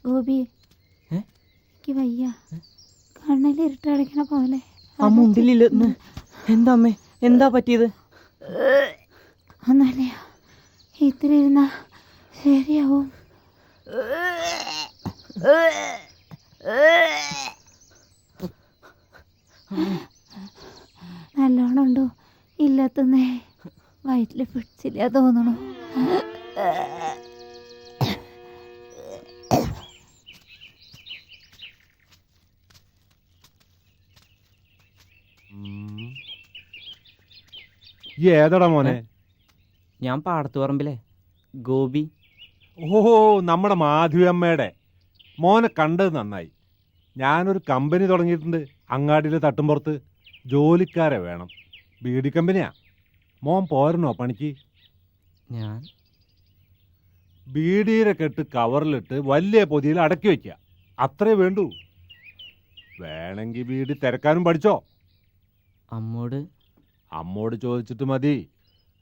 ഗോപി, എനിക്ക് വയ്യ. കണ്ണിൽ ഇരുട്ടടയ്ക്കണ പോലെ. അമ്മ ഉണ്ടില്ല. എന്താ അമ്മേ, എന്താ പറ്റിയത്? ഒന്നല്ല, ഇത്ര ഇരുന്ന ശരിയാവും. നല്ലോണം ഉണ്ടോ? ഇല്ലത്തുന്നേ. വയറ്റിൽ പിടിച്ചില്ല തോന്നണു. ഏതടാ മോനെ? ഞാൻ പാടത്തുപറമ്പിലെ ഗോപി. ഓഹോ, നമ്മുടെ മാധവി അമ്മയുടെ മോനെ കണ്ടത് നന്നായി. ഞാനൊരു കമ്പനി തുടങ്ങിയിട്ടുണ്ട് അങ്ങാടിയിലെ തട്ടുംപുറത്ത്. ജോലിക്കാരെ വേണം. ബീഡി കമ്പനിയാ. മോൻ പോരണോ പണിക്ക്? ഞാൻ ബീഡിയുടെ കെട്ട് കവറിലിട്ട് വലിയ പൊതിയിൽ അടക്കി വയ്ക്കുക. അത്രേ വേണ്ടൂ. വേണമെങ്കിൽ ബീഡി തിരക്കാനും പഠിച്ചോ. അമ്മോട് ചോദിച്ചിട്ട് മതി.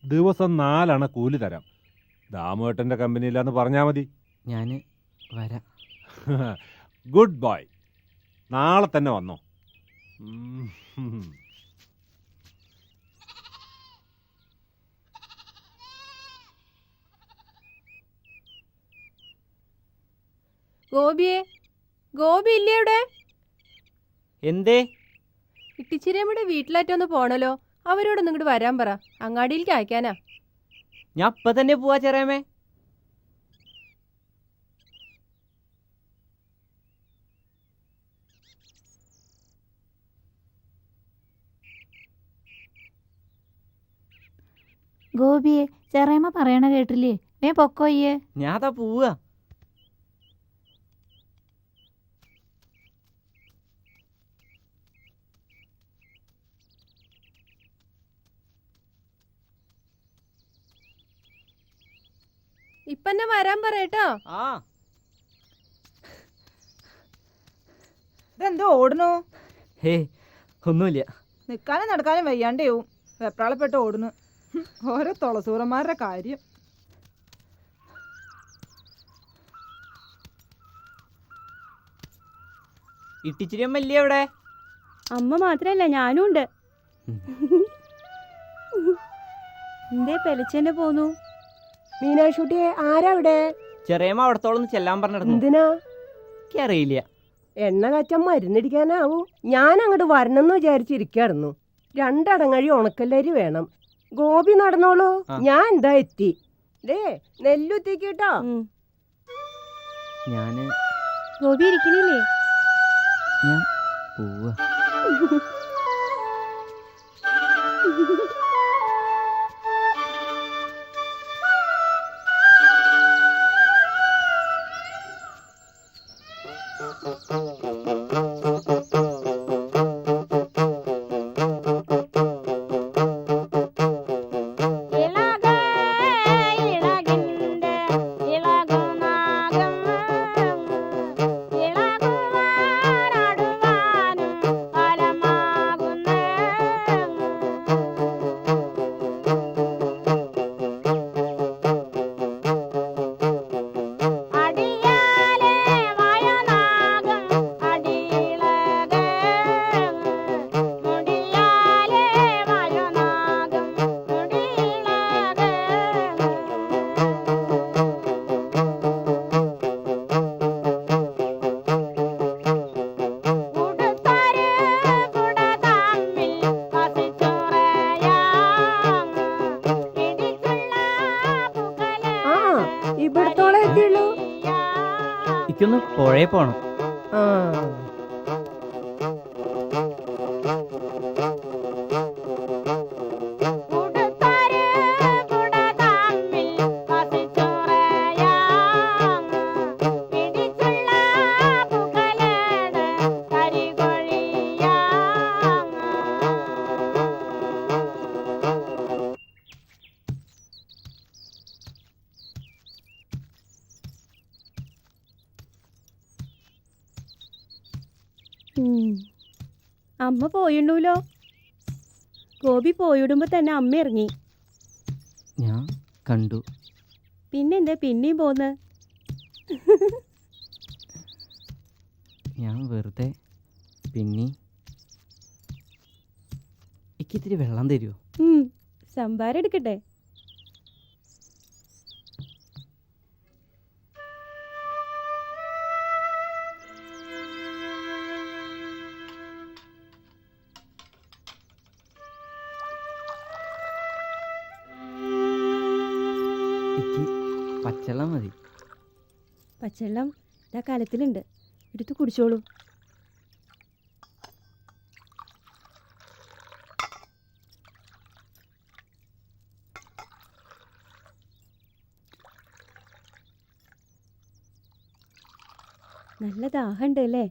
ദിവസം 4 അണ കൂലി തരാം. ദാമുവേട്ടൻ്റെ കമ്പനിയിലാന്ന് പറഞ്ഞാൽ മതി. ഞാൻ വരാം. Good boy. നാളെ തന്നെ വന്നോ. ഗോപിയെ, ഗോപി ഇല്ലേ അവിടെ? എന്തേ? ഇട്ടിച്ചിരമ്മയുടെ വീട്ടിലാറ്റൊന്ന് പോണല്ലോ. അവരോടൊന്നും ഇങ്ങോട്ട് വരാൻ പറ. അങ്ങാടിയിലേക്ക് അയക്കാനാ. ഞാൻ ഇപ്പൊ തന്നെ പോവാ ചെറിയമ്മേ. ഗോപിയെ, ചെറിയമ്മ പറയണ കേട്ടില്ലേ? വേ പൊക്കോയ്യേ. ഞാൻ അതാ പോവുക. ഇപ്പന്നെ വരാൻ പറയട്ടോ. ഇതെന്തോ ഓടണു? ഹേ ഒന്നുമില്ല. നിൽക്കാനും നടക്കാനും വയ്യാണ്ടേവും വെപ്രാളപ്പെട്ട് ഓടുന്നു. ഓരോ തുളസൂറന്മാരുടെ കാര്യം. ഇട്ടിച്ചിരിയമ്മല്ലേ അവിടെ? അമ്മ മാത്രല്ല ഞാനും ഉണ്ട്. എന്തേ പെലച്ചെന്നെ പോന്നു? മീനാക്ഷുട്ടിയെ ആരാ ഇവിടെ? ചെറിയമ്മ അവിടത്തോളം ചെല്ലാൻ പറഞ്ഞിരുന്നു. എന്തിനാ? എനിക്കറിയില്ല. എണ്ണ കച്ചം മരുന്നടിക്കാനാവും. ഞാൻ അങ്ങോട്ട് വരണമെന്ന് വിചാരിച്ചിരിക്കായിരുന്നു. 2 അടങ്ങഴി ഉണക്കല്ലരി വേണം. ഗോപി നടന്നോളൂ, ഞാൻ എന്താ എത്തി. ഡേ നെല്ലുത്തിക്കട്ടോ. ഞാന് ഗോപി ഇരിക്കണില്ലേ? ഞാൻ പോവാ. എനിക്കൊന്ന് പുഴയിൽ പോണം. അമ്മ പോയിണ്ടൂലോ. ഗോപി പോയിടുമ്പോ തന്നെ അമ്മ ഇറങ്ങി. ഞാൻ കണ്ടു. പിന്നെന്താ പിന്നെയും പോന്ന്? ഞാൻ വെറുതെ പിന്നെ ഇത്തിരി വെള്ളം തരുമോ? സംഭാരം എടുക്കട്ടെ. പച്ചവെള്ളം മതി. പച്ചവെള്ളം ഇതാ കലത്തിലുണ്ട്, എടുത്ത് കുടിച്ചോളൂ. നല്ല ദാഹമുണ്ട് അല്ലേ?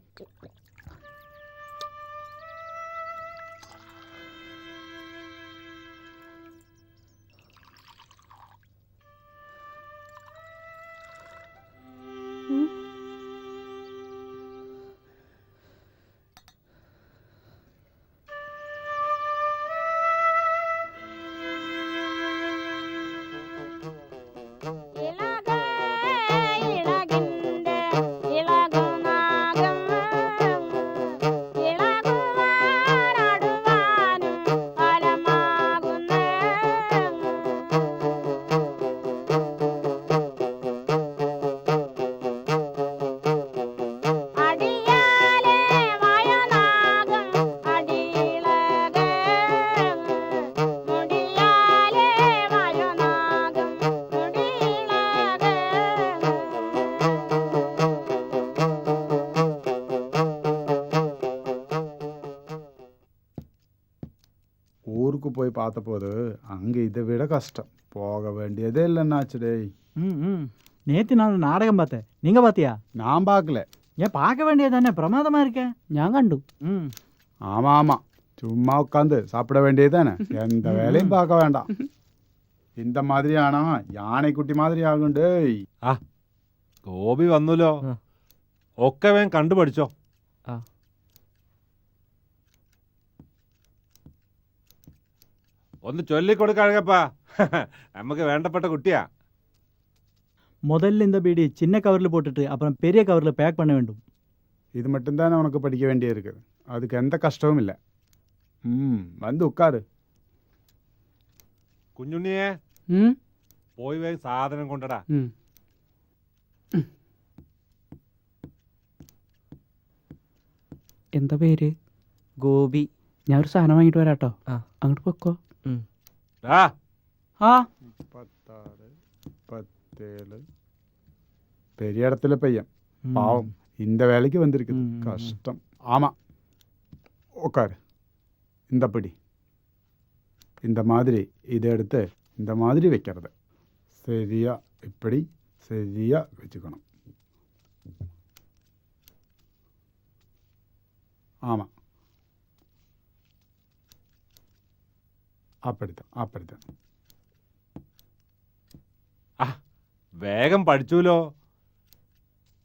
ஊருக்கு போய் பார்த்தபோது அங்கே இதை விட கஷ்டம். போக வேண்டியதே இல்லைன்னாச்சுடே. நேற்று நான் நாடகம் பார்த்தேன், நீங்க பாத்தியா? நான் பார்க்கல. ஏன் பார்க்க வேண்டியது தானே, பிரமாதமா இருக்கேன். ഞാൻ കണ്ടു. ஆமாம் ஆமாம், சும்மா உட்காந்து சாப்பிட வேண்டியது தானே, எந்த வேலையும் பார்க்க வேண்டாம். இந்த மாதிரியாണോ യാനക്കുട്ടി മാതിരി ആകുണ്ടേ. ഗോപി വന്നല്ലോ, ഒക്കെ വേഗം കണ്ടു പഠിച്ചോ. ഒന്ന് ചൊല്ലിക്കൊടുക്കഴകപ്പാ. നമുക്ക് വേണ്ടപ്പെട്ട കുട്ടിയാ. முதல்ல இந்த பீடி சின்ன கவரில் போட்டுட்டு அப்புறம் பெரிய கவரில் பேக் பண்ண வேண்டும். இது மட்டும்தானே உனக்கு படிக்க வேண்டிய இருக்குது. அதுக்கு எந்த கஷ்டமும் இல்லை. வந்து உட்காரு. കുഞ്ഞുണ്ണിയെ പോയി വേഗം സാധനം കൊണ്ടടാ. എന്താ പേര്? ഗോപി. ഞാൻ ഒരു സാധനം വാങ്ങിട്ട് വരാട്ടോ. അങ്ങോട്ട് പൊക്കോ. 36, 37 பெரிய இடத்துல பையன் பாவம் இந்த வேலைக்கு வந்திருக்குது. கஷ்டம். ஆமாம், உட்காரு. இந்த பிடி. இந்த மாதிரி இதை எடுத்து இந்த மாதிரி வைக்கிறது. சரியா இப்படி சரியா வச்சுக்கணும். ஆமாம், அப்படித்தான். வேகம் படிச்சூலோ.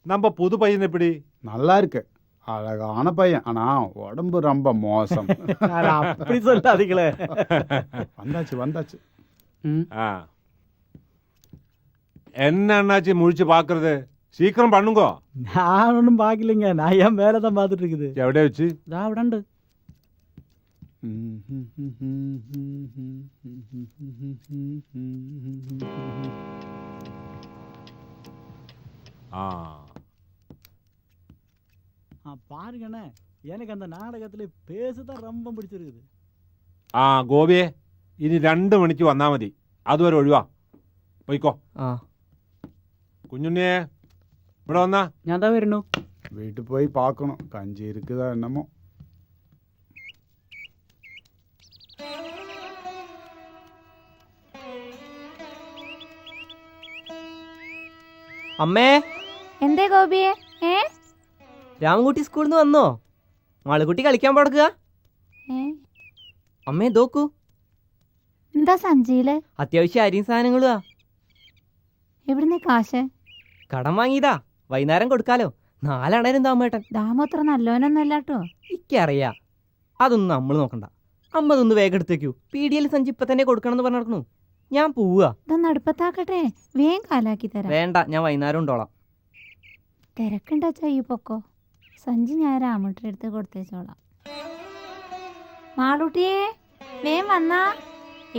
நம்ம புது பையன் எப்படி? நல்லா இருக்கு. அழகான பையன். ஆனா உடம்பு ரொம்ப மோசம். அப்படி சொல்லாதீங்களே. வந்தாச்சு. என்ன அண்ணாச்சி முழிச்சு பாக்குறது? சீக்கிரம் பண்ணுங்க. நான் ஒன்றும் பார்க்கலைங்க. நான் என் வேலை தான் பார்த்துட்டு இருக்குது. எവിടെ வச்சு? இதா விடண்டு. பாருங்கண்ணே, எனக்கு அந்த நாடகத்துல பேசுதான் ரொம்ப பிடிச்சிருக்குது. ഗോപിയെ, ഇനി 2 മണിക്ക് വന്നാ മതി. അതുവരെ ഒഴിവാ. പോയിക്കോ. കുഞ്ഞുണ്ണിയെ, ഇവിടെ വന്നാ. ഞാൻ தான் വരുന്നു. வீட்டு போய் பார்க்கணும். கஞ்சி இருக்குதா என்னமோ. അമ്മേ, എന്തേ ഗോപിയെ? രാമൻകുട്ടി സ്കൂളിൽ നിന്ന് വന്നോ? മാളുകുട്ടി കളിക്കാൻ പോടക്കുക. അമ്മേ നോക്കൂ, എന്താ സഞ്ചിയില്? അത്യാവശ്യം അരിയും സാധനങ്ങളുവാ. എവിടുന്നേ കാശ്? കടം വാങ്ങിയതാ. വൈകുന്നേരം കൊടുക്കാലോ. 4 അണരും താമേട്ടൻ. ദാമ അത്ര നല്ലോനൊന്നല്ലാട്ടോ. എനിക്കറിയാ. അതൊന്നും നമ്മൾ നോക്കണ്ട. അമ്മ അതൊന്ന് വേഗം എടുത്തേക്കൂ. പീഡിയൽ സഞ്ചി ഇപ്പൊ തന്നെ കൊടുക്കണമെന്ന് പറഞ്ഞിരിക്കണു. ഞാൻ പോവുക. ഇതൊന്ന് അടുപ്പത്താക്കട്ടെ. വേഗം കാലാക്കി തരാം. വേണ്ട, ഞാൻ വൈകുന്നേരം ഉണ്ടോളാം. തിരക്കുണ്ടാ ചെയ്യ് പൊക്കോ. സഞ്ചി ഞാൻ രാമൂട്ടിയുടെ അടുത്ത് കൊടുത്തേച്ചോളാം. മാളൂട്ടിയെ, വേഗം വന്നാ.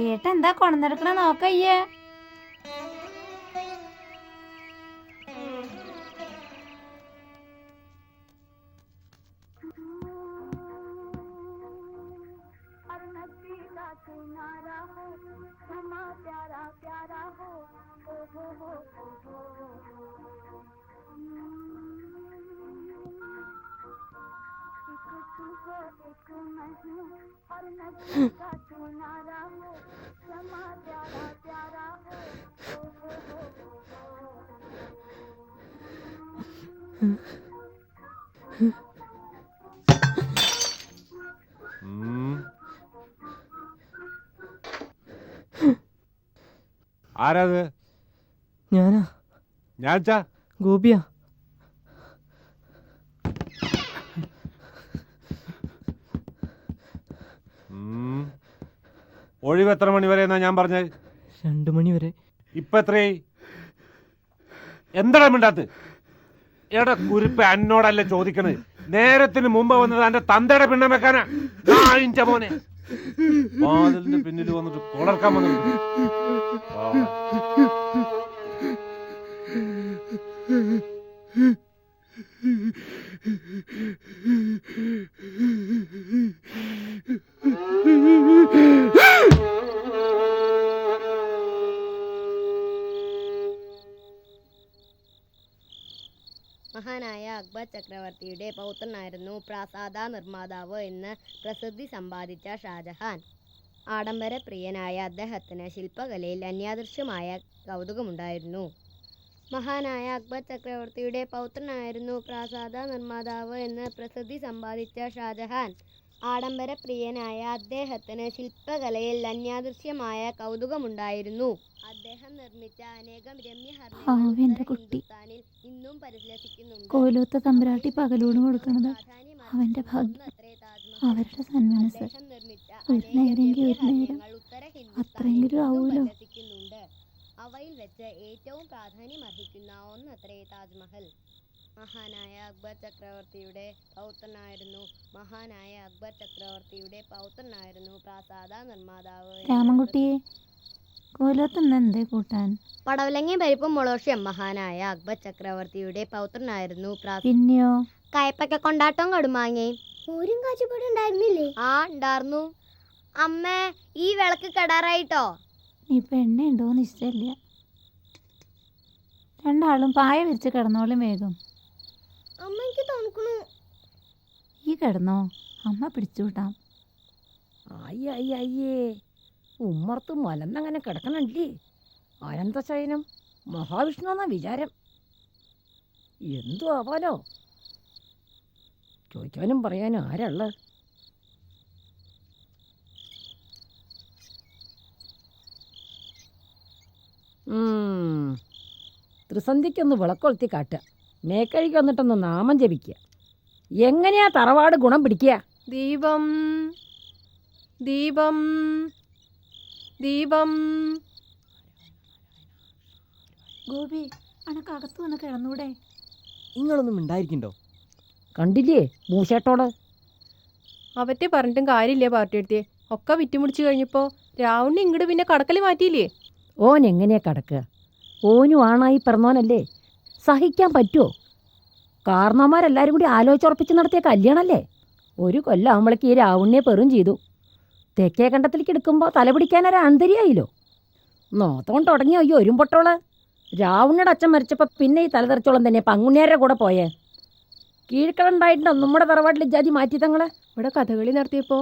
ഏട്ട എന്താ കൊണ്ടുനടക്കണ നോക്കയ്യേ. ആരാത്? ഞാനാ. ഞാച്ചാ? ഗോപിയാ. ഒഴിവ് എത്ര മണി വരെ എന്നാ ഞാൻ പറഞ്ഞത്? 2 മണി വരെ. ഇപ്പൊ എത്രയായി? എന്താ മിണ്ടാത്ത്? എടാ കുരിപ്പ്, എന്നോടല്ല ചോദിക്കണത്. നേരത്തിന് മുമ്പ് വന്നത് എന്റെ തന്തയുടെ പിണ്ണം വെക്കാനാ. ഇഞ്ച മോനെ വാതിലിന്റെ പിന്നിൽ വന്നിട്ട് കൊളർക്കാൻ വന്നു. മഹാനായ അക്ബർ ചക്രവർത്തിയുടെ പൗത്രനായിരുന്നു പ്രാസാദ നിർമ്മാതാവ് എന്ന് പ്രസിദ്ധി സമ്പാദിച്ച ഷാജഹാൻ. ആഡംബര പ്രിയനായ അദ്ദേഹത്തിന് ശില്പകലയിൽ അന്യാദൃശ്യമായ കൗതുകമുണ്ടായിരുന്നു. മഹാനായ അക്ബർ ചക്രവർത്തിയുടെ പൗത്രനായിരുന്നു പ്രാസാദ നിർമ്മാതാവ് എന്ന് പ്രസിദ്ധി സമ്പാദിച്ച ഷാജഹാൻ. ആഡംബര പ്രിയനായ അദ്ദേഹത്തിന് ശില്പകലയിൽ അന്യാദൃശ്യമായ കൗതുകമുണ്ടായിരുന്നു. അദ്ദേഹം നിർമ്മിച്ച അനേകം രമ്യഹർമ്മ്യങ്ങൾ ഇന്നും പരിലസിക്കുന്നുണ്ട്. കോലൂത്ത തമ്പുരാട്ടി പകലൂണ് കൊടുക്കണത് അവന്റെ ഭാഗ്യം. അവരുടെ സന്മനസ് ഒരു നേരെങ്കിൽ ഒരു നേരം അത്രയെങ്കിലും ആവൂലോ. അവയിൽ വെച്ച് ഏറ്റവും പ്രാധാന്യമർഹിക്കുന്ന ഒന്നത്രേ താജ്മഹൽ. മഹാനായ അക്ബർ ചക്രവർത്തിയുടെ പൗത്രനായിരുന്നു പ്രാസാദ നിർമ്മാതാവ്. രാമൻകുട്ടിയെ കോലത്തുനിന്ന് എന്തേ കൂട്ടാൻ? പടവലങ്ങയും പരിപ്പും മുളോഷ്യം. മഹാനായ അക്ബർ ചക്രവർത്തിയുടെ പൗത്രനായിരുന്നു പിന്നെയോ? കയപ്പക്ക കൊണ്ടാട്ടവും കടുമാങ്ങയും. ഊരും കാച്ചുപൊടി ഉണ്ടായിരുന്നില്ലേ? ആ ഉണ്ടായിരുന്നു. അമ്മേ, ഈ വിളക്ക് കെടാറായിട്ടോ? ഇപ്പൊ എണ്ണ ഉണ്ടോന്ന് ഇഷ്ടമില്ല. രണ്ടാളും പായ വിരിച്ച് കിടന്നോളും വേഗം. അമ്മയ്ക്ക് തണുക്കണു. ഈ കിടന്നോ, അമ്മ പിടിച്ചുവിട്ടാം. അയ്യേ ഉമ്മർത്ത് മലന്നങ്ങനെ കിടക്കണല്ലേ. അനന്തശയനം മഹാവിഷ്ണു എന്നാ വിചാരം. എന്തു ആവാലോ, ചോദിക്കാനും പറയാനും ആരാള്? ത്രിസന്ധിക്കൊന്ന് വിളക്കൊളുത്തി കാട്ടുക, മേക്കഴിക്ക് വന്നിട്ടൊന്ന് നാമം ജപിക്കുക. എങ്ങനെയാ തറവാട് ഗുണം പിടിക്കുക? ദീപം ദീപം ദീപം. ഗോപി, അനക്കകത്ത് വന്ന് കിടന്നൂടെ? നിങ്ങളൊന്നും ഉണ്ടായിരിക്കണ്ടോ? കണ്ടില്ലേ മൂശേട്ടോട്? അവറ്റെ പറഞ്ഞിട്ടും കാര്യമില്ല പാർട്ടിയെടുത്തേ. ഒക്കെ വിറ്റുമുടിച്ച് കഴിഞ്ഞപ്പോൾ രാവുണ്ണി ഇങ്ങോട്ട് പിന്നെ കടക്കൽ മാറ്റിയില്ലേ? ഓൻ എങ്ങനെയാ കടക്കുക? ഓനും ആണായി പിറന്നോനല്ലേ, സഹിക്കാൻ പറ്റുമോ? കാരണവന്മാരെല്ലാവരും കൂടി ആലോചിച്ചുറപ്പിച്ച് നടത്തിയ കല്യാണമല്ലേ. ഒരു കൊല്ലം ആവുമ്പോഴേക്ക് ഈ രാവുണ്ണിയെ പെറും ചെയ്തു. തെക്കേ കണ്ടത്തിലേക്ക് എടുക്കുമ്പോൾ തലപിടിക്കാനൊരു അന്തരിയായില്ലോ. നോത്തോണ്ട് തുടങ്ങിയോ ഈ ഒരുമ്പൊട്ടോള്. രാവുണ്ണിയുടെ അച്ഛൻ മരിച്ചപ്പോൾ പിന്നെ ഈ തലതെറിച്ചോളം തന്നെ പങ്കുണ്ണിയാരുടെ കൂടെ പോയേ. കീഴ്ക്കടുണ്ടായിട്ടുണ്ടോ നമ്മുടെ തറവാട്ടിൽ ജാതി മാറ്റി തങ്ങളെ? ഇവിടെ കഥകളി നടത്തിയപ്പോൾ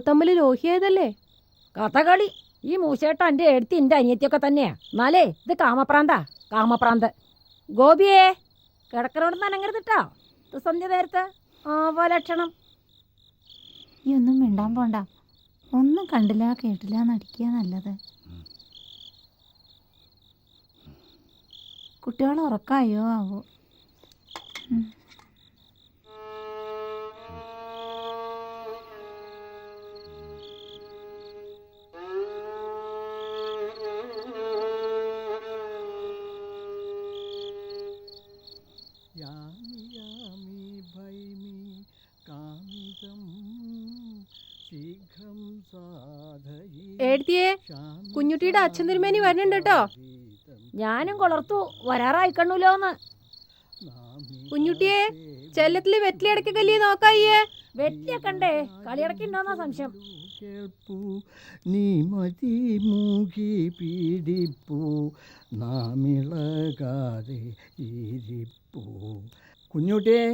തമ്മിൽ ലോഹിയായതല്ലേ? കഥകളി ഈ മൂശേട്ട എൻ്റെ എടുത്തി എൻ്റെ അനിയത്തിയൊക്കെ തന്നെയാ. എന്നാലേ ഇത് കാമപ്രാന്ത്. ഗോപിയേ, കിടക്കനോട് നനങ്ങരുതിട്ടോ. സന്ധ്യ നേരത്തെ ആവലക്ഷണം. ഈ ഒന്നും മിണ്ടാൻ പോണ്ട. ഒന്നും കണ്ടില്ല കേട്ടില്ല നടിക്കുക നല്ലത്. കുട്ടികൾ ഉറക്കായോ ആവോ? ഏടത്തിയേ, കുഞ്ഞുട്ടിയുടെ അച്ഛൻ തിരുമേനി വരുന്നുണ്ട് കേട്ടോ. ഞാനും കൊളർത്തു വരാറായിക്കണ്ണൂലോന്ന്. കുഞ്ഞുട്ടിയെ, ചെല്ലത്തില് വെറ്റിലടക്ക കല്ലിയെ നോക്കായിയേ. വെറ്റിലക്കണ്ടേ കളിയടക്കുണ്ടോന്നാ സംശയം. നീ മതി മൂകി പീഡിപ്പൂ നാമിളകാതെ ഇരിപ്പൂ. കുഞ്ഞുട്ടിയെ,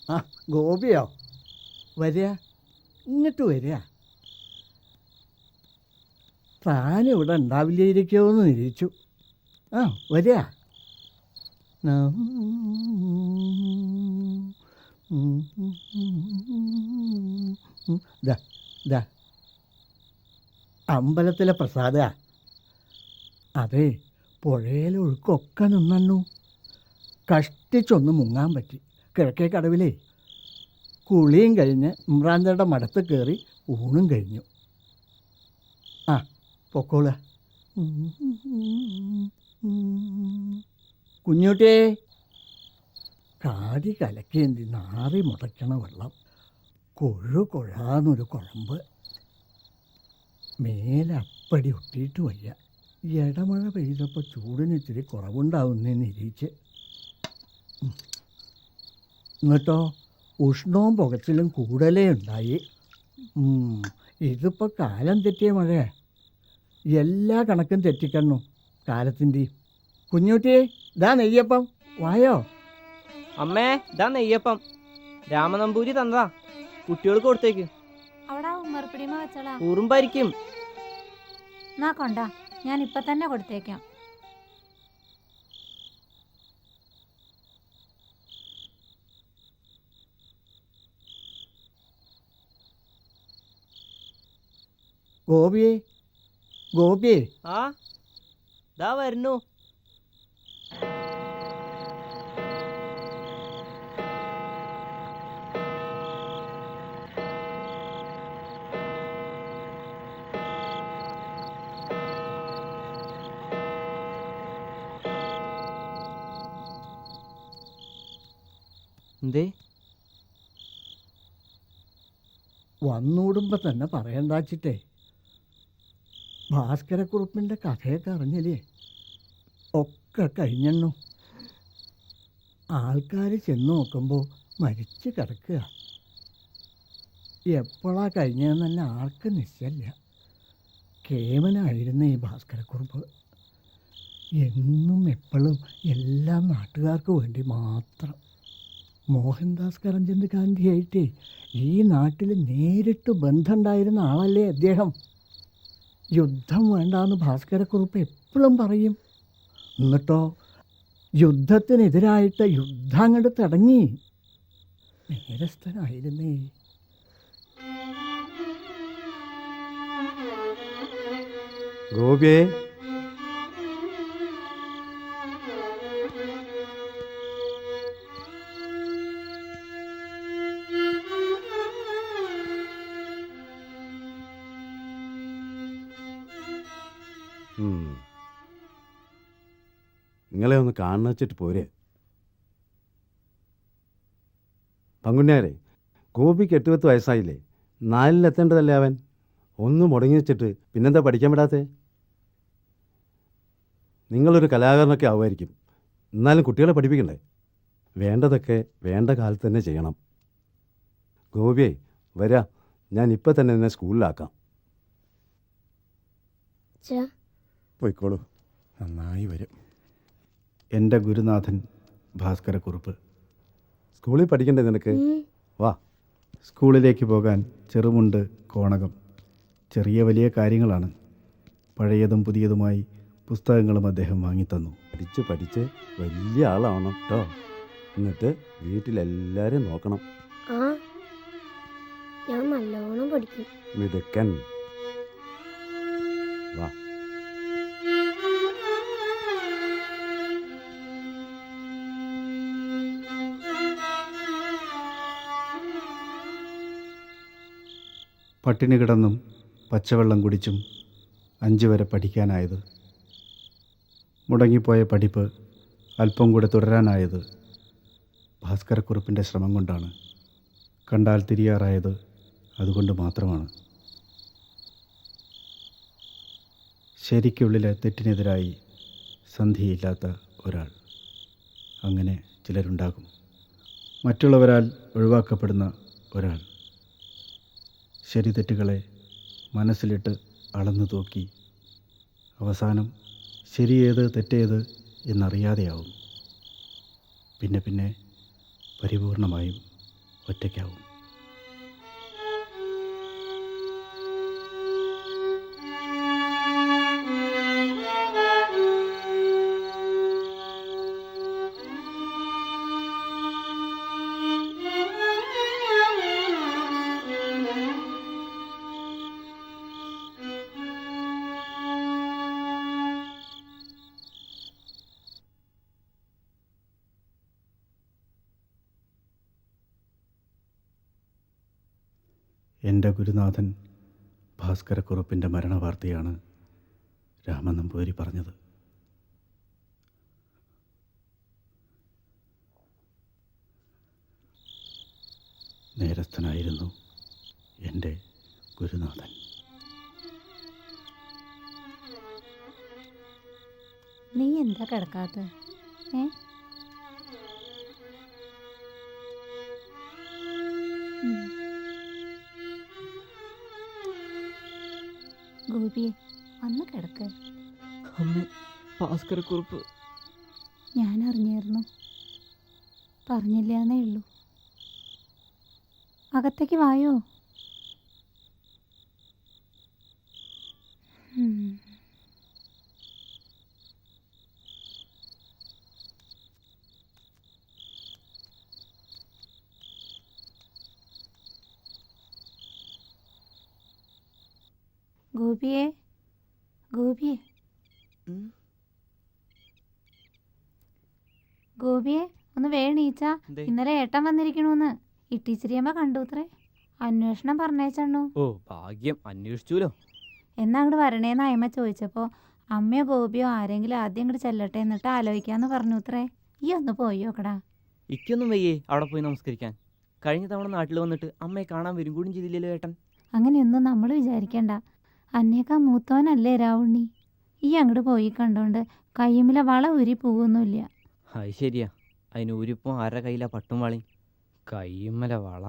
ആ ഗോപിയോ വരിക, ഇങ്ങോട്ട് വരിക. താനിവിടെ ഉണ്ടാവില്ലായിരിക്കുമെന്ന് നിരീച്ചു. ആ വരിക. അമ്പലത്തിലെ പ്രസാദ. അതെ, പുഴയിലൊഴുക്കൊക്കെ നിന്നു. കഷ്ടിച്ചൊന്ന് മുങ്ങാൻ പറ്റി. കിഴക്കേ കടവിലേ കുളിയും കഴിഞ്ഞ് ഇമ്രാന്തയുടെ മടത്ത് കയറി ഊണും കഴിഞ്ഞു. ആ പൊക്കോള. കുഞ്ഞുട്ടിയെ, കാടി കലക്കേന്തി നാറി മുടയ്ക്കണ വെള്ളം, കൊഴാന്നൊരു കുഴമ്പ്, മേലപ്പടി ഒട്ടിയിട്ട് വയ്യ. ഇടമഴ പെയ്തപ്പോൾ ചൂടിന് ഇത്തിരി കുറവുണ്ടാവുന്നതെന്ന് ഇരിച്ച്. എന്നിട്ടോ ഉഷ്ണവും പുകച്ചിലും കൂടുതലേ ഉണ്ടായി. ഇതിപ്പോൾ കാലം തെറ്റിയ മഴയാ. എല്ലാ കണക്കും തെറ്റിക്കണ്ണു കാലത്തിൻ്റെയും. കുഞ്ഞുട്ടി, ഇതാ നെയ്യപ്പം, വായോ. അമ്മേ, ഇതാ നെയ്യപ്പം. രാമനമ്പൂരി തന്നതാ, കുട്ടികൾക്ക് കൊടുത്തേക്ക്. അവിടെ ഉമ്മർപ്പിടിമ വെച്ചോളാം. ഉറുമ്പായിരിക്കും. എന്നാ കൊണ്ടാ, ഞാൻ ഇപ്പൊ തന്നെ കൊടുത്തേക്കാം. ഗോപിയെ ഗോപിയെ ആ ദാ വരുന്നു. എന്തേ? വന്നൂടുമ്പോ തന്നെ പറയണ്ടാച്ചിട്ടേ. ഭാസ്കരക്കുറുപ്പിൻ്റെ കഥയൊക്കെ അറിഞ്ഞില്ലേ? ഒക്കെ കഴിഞ്ഞെണ്ണു. ആൾക്കാർ ചെന്ന് നോക്കുമ്പോൾ മരിച്ചു കിടക്കുക. എപ്പോഴാ കഴിഞ്ഞതെന്ന് തന്നെ ആർക്കും നിശ്ചയമില്ല. കേമനായിരുന്നു ഈ ഭാസ്കരക്കുറുപ്പ്. എന്നും എപ്പോഴും എല്ലാം നാട്ടുകാർക്ക് വേണ്ടി മാത്രം. മോഹൻദാസ് കരംചന്ദ് ഗാന്ധിയായിട്ടേ ഈ നാട്ടിൽ നേരിട്ട് ബന്ധമുണ്ടായിരുന്ന ആളല്ലേ അദ്ദേഹം. യുദ്ധം വേണ്ടാന്ന് ഭാസ്കരക്കുറുപ്പ് എപ്പോഴും പറയും. എന്നിട്ടോ യുദ്ധത്തിനെതിരായിട്ട് യുദ്ധം അങ്ങോട്ട് തുടങ്ങി. നേരസ്ഥനായിരുന്നേ. ഗോപിയെ നിങ്ങളെ ഒന്ന് കാണുന്ന വെച്ചിട്ട് പോരെ. പങ്കുണ്യാരെ, ഗോപിക്ക് 8-10 വയസ്സായില്ലേ? 4-ലെത്തേണ്ടതല്ലേ അവൻ? ഒന്ന് മുടങ്ങി വെച്ചിട്ട് പിന്നെന്താ പഠിക്കാൻ വിടാത്തെ? നിങ്ങളൊരു കലാകാരനൊക്കെ ആവുമായിരിക്കും, എന്നാലും കുട്ടികളെ പഠിപ്പിക്കണ്ടേ? വേണ്ടതൊക്കെ വേണ്ട കാലത്ത് തന്നെ ചെയ്യണം. ഗോപിയെ വരാ, ഞാൻ ഇപ്പം തന്നെ നിന്നെ സ്കൂളിലാക്കാം. പോയിക്കോളൂ, നന്നായി വരും. എൻ്റെ ഗുരുനാഥൻ ഭാസ്കരക്കുറുപ്പ്. സ്കൂളിൽ പഠിക്കണ്ടേ നിനക്ക്? വാ. സ്കൂളിലേക്ക് പോകാൻ ചെറുമുണ്ട്, കോണകം, ചെറിയ വലിയ കാര്യങ്ങളാണ്. പഴയതും പുതിയതുമായി പുസ്തകങ്ങളും അദ്ദേഹം വാങ്ങിത്തന്നു. പഠിച്ച് പഠിച്ച് വലിയ ആളാവണം കേട്ടോ. എന്നിട്ട് വീട്ടിലെല്ലാവരും നോക്കണം. ഞാൻ നല്ലോണം പഠിക്കും. മിടുക്കൻ. വാ. പട്ടിണി കിടന്നും പച്ചവെള്ളം കുടിച്ചും 5 വരെ പഠിക്കാനായത്, മുടങ്ങിപ്പോയ പഠിപ്പ് അല്പം കൂടെ തുടരാനായത് ഭാസ്കരക്കുറുപ്പിൻ്റെ ശ്രമം കൊണ്ടാണ്. കണ്ടാൽ തിരിയാറായത് അതുകൊണ്ട് മാത്രമാണ്. ശരിക്കുള്ളിലെ തെറ്റിനെതിരായി സന്ധിയില്ലാത്ത ഒരാൾ. അങ്ങനെ ചിലരുണ്ടാകും. മറ്റുള്ളവരാൽ ഒഴിവാക്കപ്പെടുന്ന ഒരാൾ. ശരി തെറ്റുകളെ മനസ്സിലിട്ട് അളന്നു തൂക്കി അവസാനം ശരിയേത് തെറ്റേത് എന്നറിയാതെയാവും. പിന്നെ പിന്നെ പരിപൂർണമായും ഒറ്റയ്ക്കാവും. എൻ്റെ ഗുരുനാഥൻ ഭാസ്കരക്കുറുപ്പിൻ്റെ മരണവാർത്തയാണ് രാമൻ നമ്പൂതിരി പറഞ്ഞത്. നേരസ്ഥനായിരുന്നു എൻ്റെ ഗുരുനാഥൻ. നീ എന്താ കിടക്കാത്ത? ഗോപിയെ വന്ന് കിടക്ക്. അമ്മ, ഭാസ്കരക്കുറുപ്പ്. ഞാൻ അറിഞ്ഞായിരുന്നു, പറഞ്ഞില്ലാന്നേ ഉള്ളൂ. അകത്തേക്ക് വായോ. ഗോപിയെ ഗോപിയെ ഗോപിയെ ഒന്ന് വേണീച്ച. ഇന്നലെ ഏട്ടൻ വന്നിരിക്കണൂന്ന് ഇട്ടീച്ചിരിയമ്മ കണ്ടൂത്രേ. അന്വേഷണം പറഞ്ഞേച്ചണ്ണു. ഓ ഭാഗ്യം, അന്വേഷിച്ചൂലോ. എന്നാ അങ്ങോട്ട് വരണേന്ന് അയമ്മ ചോദിച്ചപ്പോൾ അമ്മയോ ഗോപിയോ ആരെങ്കിലും ആദ്യം ഇങ്ങോട്ട് ചെല്ലട്ടെ എന്നിട്ട് ആലോചിക്കാന്ന് പറഞ്ഞൂത്രേ. ഈ ഒന്ന് പോയി നോക്കടാ. ഇക്കൊന്നും വയ്യേ അവിടെ പോയി നമസ്കരിക്കാൻ. കഴിഞ്ഞ തവണ നാട്ടിൽ വന്നിട്ട് അമ്മയെ കാണാൻ വരും കൂടി ചെയ്തില്ലല്ലോ ഏട്ടൻ. അങ്ങനെയൊന്നും നമ്മൾ വിചാരിക്കണ്ട. അന്നേക്കാ മൂത്തവനല്ലേ രാവുണ്ണി. ഈ അങ്ങോട്ട് പോയി കണ്ടോണ്ട് കയ്യുമിലെ വള ഊരി പോകുന്നില്ല. അത് ശരിയാ. അതിന് ഊരിപ്പം ആരുടെ കയ്യിലാ പട്ടും വളയും? കയ്യുമ്മല വള.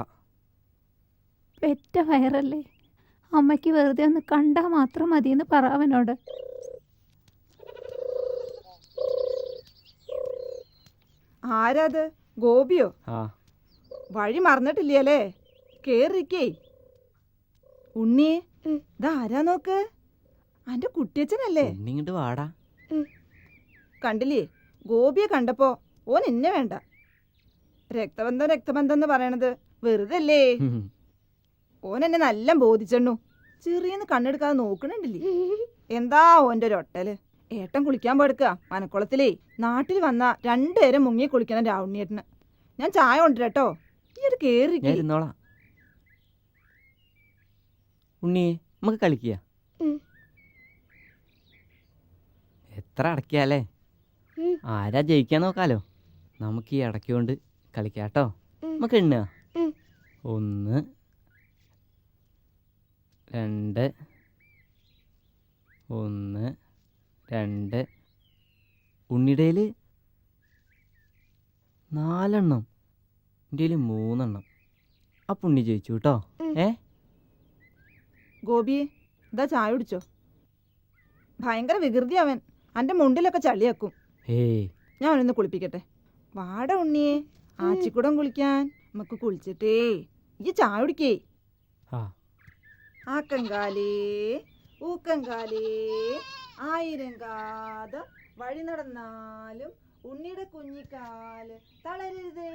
പെറ്റ വയറല്ലേ, അമ്മയ്ക്ക് വെറുതെ ഒന്ന് കണ്ടാൽ മാത്രം മതിയെന്ന് പറ അവനോട്. ആരാത്? ഗോപിയോ? ആ വഴി മറന്നിട്ടില്ലേ? കേറിക്കേ. ഉണ്ണിയെ ഇതാരാ നോക്ക്, അന്റെ കുട്ടിയച്ഛനല്ലേ? ഇങ്ങോട്ട് വാടാ. കണ്ടില്ലേ, ഗോപിയെ കണ്ടപ്പോ ഓൻ എന്നെ വേണ്ട. രക്തബന്ധം രക്തബന്ധം എന്ന് പറയണത് വെറുതെ അല്ലേ? ഓൻ എന്നെ നല്ല ബോധിച്ചെണ്ണു. ചെറിയെന്ന് കണ്ണെടുക്കാതെ നോക്കണുണ്ടില്ലേ? എന്താ ഓന്റെ ഒരു ഒട്ടല്. ഏട്ടൻ കുളിക്കാൻ പോയെടുക്കുക മനക്കുളത്തിലേ. നാട്ടിൽ വന്ന 2 നേരം മുങ്ങി കുളിക്കണം രാവുണ്ണിയേട്ടന്. ഞാൻ ചായ കൊണ്ടുവരട്ടോ, ഈ ഒരു കേറി. ഉണ്ണിയെ നമുക്ക് കളിക്കുക. എത്ര അടക്കിയാലേ? ആരാ ജയിക്കാൻ നോക്കാലോ. നമുക്ക് ഈ അടക്കിയോണ്ട് കളിക്കാട്ടോ. നമുക്ക് എണ്ണുക. 1 2 1 2. ഉണ്ണിടയിൽ 4 എണ്ണം, എൻ്റെ 3 എണ്ണം. അപ്പം ഉണ്ണി ജയിച്ചു കേട്ടോ. ഗോപിയെ ഇതാ ചായ കുടിച്ചോ. ഭയങ്കര വികൃതി അവൻ. അന്റെ മുണ്ടിലൊക്കെ ചളിയാക്കും. ഞാൻ അവനൊന്ന് കുളിപ്പിക്കട്ടെ. വാട ഉണ്ണിയെ, ആച്ചിക്കുടം കുളിക്കാൻ. നമുക്ക് കുളിച്ചിട്ടേ ഈ ചായ കുടിക്കേ. ആക്കങ്കാലേ ഊക്കങ്കാലേ 1000 കാതം വഴി നടന്നാലും ഉണ്ണിയുടെ കുഞ്ഞിക്കാല് തളരരുതേ.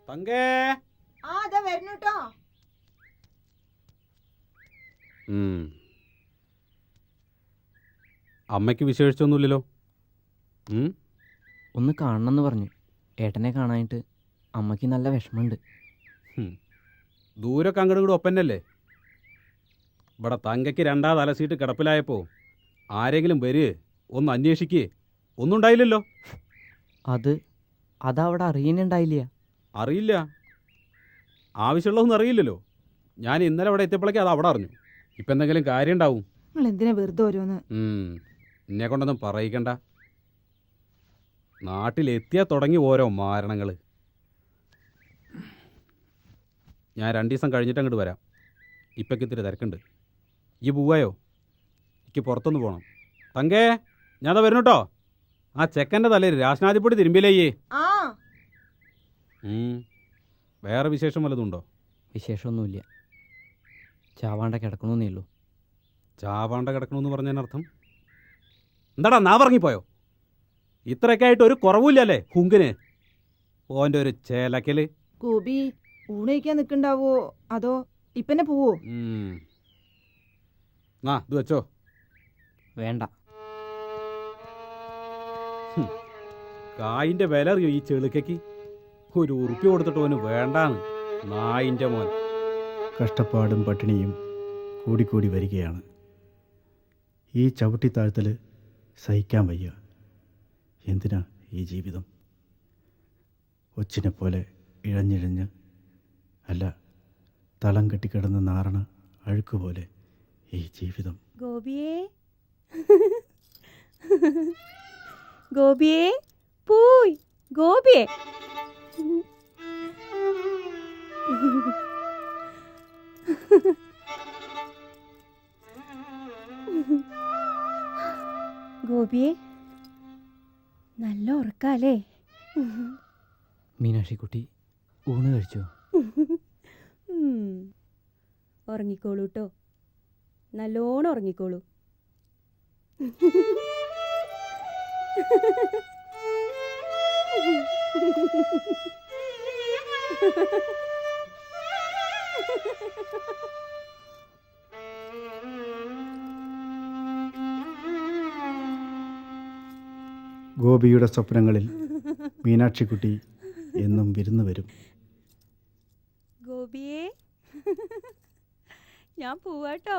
തങ്കേ. അതാ വരുന്നുട്ടോ. അമ്മയ്ക്ക് വിശേഷിച്ചൊന്നുമില്ലല്ലോ. ഒന്ന് കാണണമെന്ന് പറഞ്ഞു. ഏട്ടനെ കാണാനായിട്ട് അമ്മയ്ക്ക് നല്ല വിഷമമുണ്ട്. ദൂരൊക്കെ അങ്ങോട്ട് കൂടെ ഒപ്പന്നല്ലേ. ഇവിടെ തങ്കയ്ക്ക് 2ാം തല സീറ്റ് കിടപ്പിലായപ്പോൾ ആരെങ്കിലും വരികയെ ഒന്ന് അന്വേഷിക്കേ ഒന്നും ഉണ്ടായില്ലല്ലോ. അതവിടെ അറിയുന്നുണ്ടായില്ല. അറിയില്ല, ആവശ്യമുള്ളതൊന്നും അറിയില്ലല്ലോ. ഞാൻ ഇന്നലെ അവിടെ എത്തിയപ്പോഴേക്കും അത് അവിടെ അറിഞ്ഞു. ഇപ്പം എന്തെങ്കിലും കാര്യം ഉണ്ടാവും. നിങ്ങൾ എന്തിനാ വെറുതെ ഓരോന്ന്? എന്നെ കൊണ്ടൊന്നും പറയിക്കണ്ട. നാട്ടിലെത്തിയാൽ തുടങ്ങി ഓരോ മാരണങ്ങൾ. ഞാൻ 2 ദിവസം കഴിഞ്ഞിട്ട് അങ്ങോട്ട് വരാം. ഇപ്പൊക്കെ ഇത്തിരി തിരക്കുണ്ട്. ഈ പോവായോ? എനിക്ക് പുറത്തൊന്ന് പോകണം. തങ്കേ, ഞാൻ വരുന്നു കേട്ടോ. ആ ചെക്കൻ്റെ തലയിൽ രാശനാദിപ്പൊടി തിരുമ്പിയില്ലേ? വേറെ വിശേഷം വല്ലതുണ്ടോ? വിശേഷമൊന്നുമില്ല. ചാവാണ്ട കിടക്കണമെന്നേ ഉള്ളൂ. ചാവാണ്ട കിടക്കണമെന്ന് പറഞ്ഞതിനർത്ഥം എന്താടാ? നാ പറഞ്ഞിപ്പോയോ? ഇത്രയൊക്കെ ആയിട്ട് ഒരു കുറവില്ലല്ലേ ഹുങ്കിന്? ഓൻ്റെ ഒരു ചേലക്കല്. ഗോപി ഊണയിക്കാൻ നിൽക്കണ്ടാവോ അതോ ഇപ്പന്നെ പോവോ? ഇത് വെച്ചോ. വേണ്ട. കായിൻ്റെ വില അറിയോ ഈ ചെളുക്കയ്ക്ക്? 1 ഉറുപ്പ്യ കൊടുത്തിട്ട് ഓന് വേണ്ടാന്ന്. നായിൻ്റെ മോൻ. കഷ്ടപ്പാടും പട്ടിണിയും കൂടിക്കൂടി വരികയാണ്. ഈ ചവിട്ടിത്താഴ്ത്തൽ സഹിക്കാൻ വയ്യ. എന്തിനാ ഈ ജീവിതം? ഒച്ചിനെ പോലെ ഇഴഞ്ഞിഴഞ്ഞ്, അല്ല തളം കെട്ടിക്കിടന്ന് നാറണ അഴുക്കുപോലെ ഈ ജീവിതം. ഗോപിയേ ഗോപിയേ പോയി ഗോപിയേ. ഗോപിയെ നല്ല ഉറക്കാലേ? മീനാക്ഷിക്കുട്ടി ഊണ് കഴിച്ചോ? ഉറങ്ങിക്കോളൂ കേട്ടോ, നല്ലോണം ഉറങ്ങിക്കോളൂ. ഗോപിയുടെ സ്വപ്നങ്ങളിൽ മീനാക്ഷിക്കുട്ടി എന്നും വിരുന്നു വരും. ഗോപിയെ, ഞാൻ പോവാട്ടോ.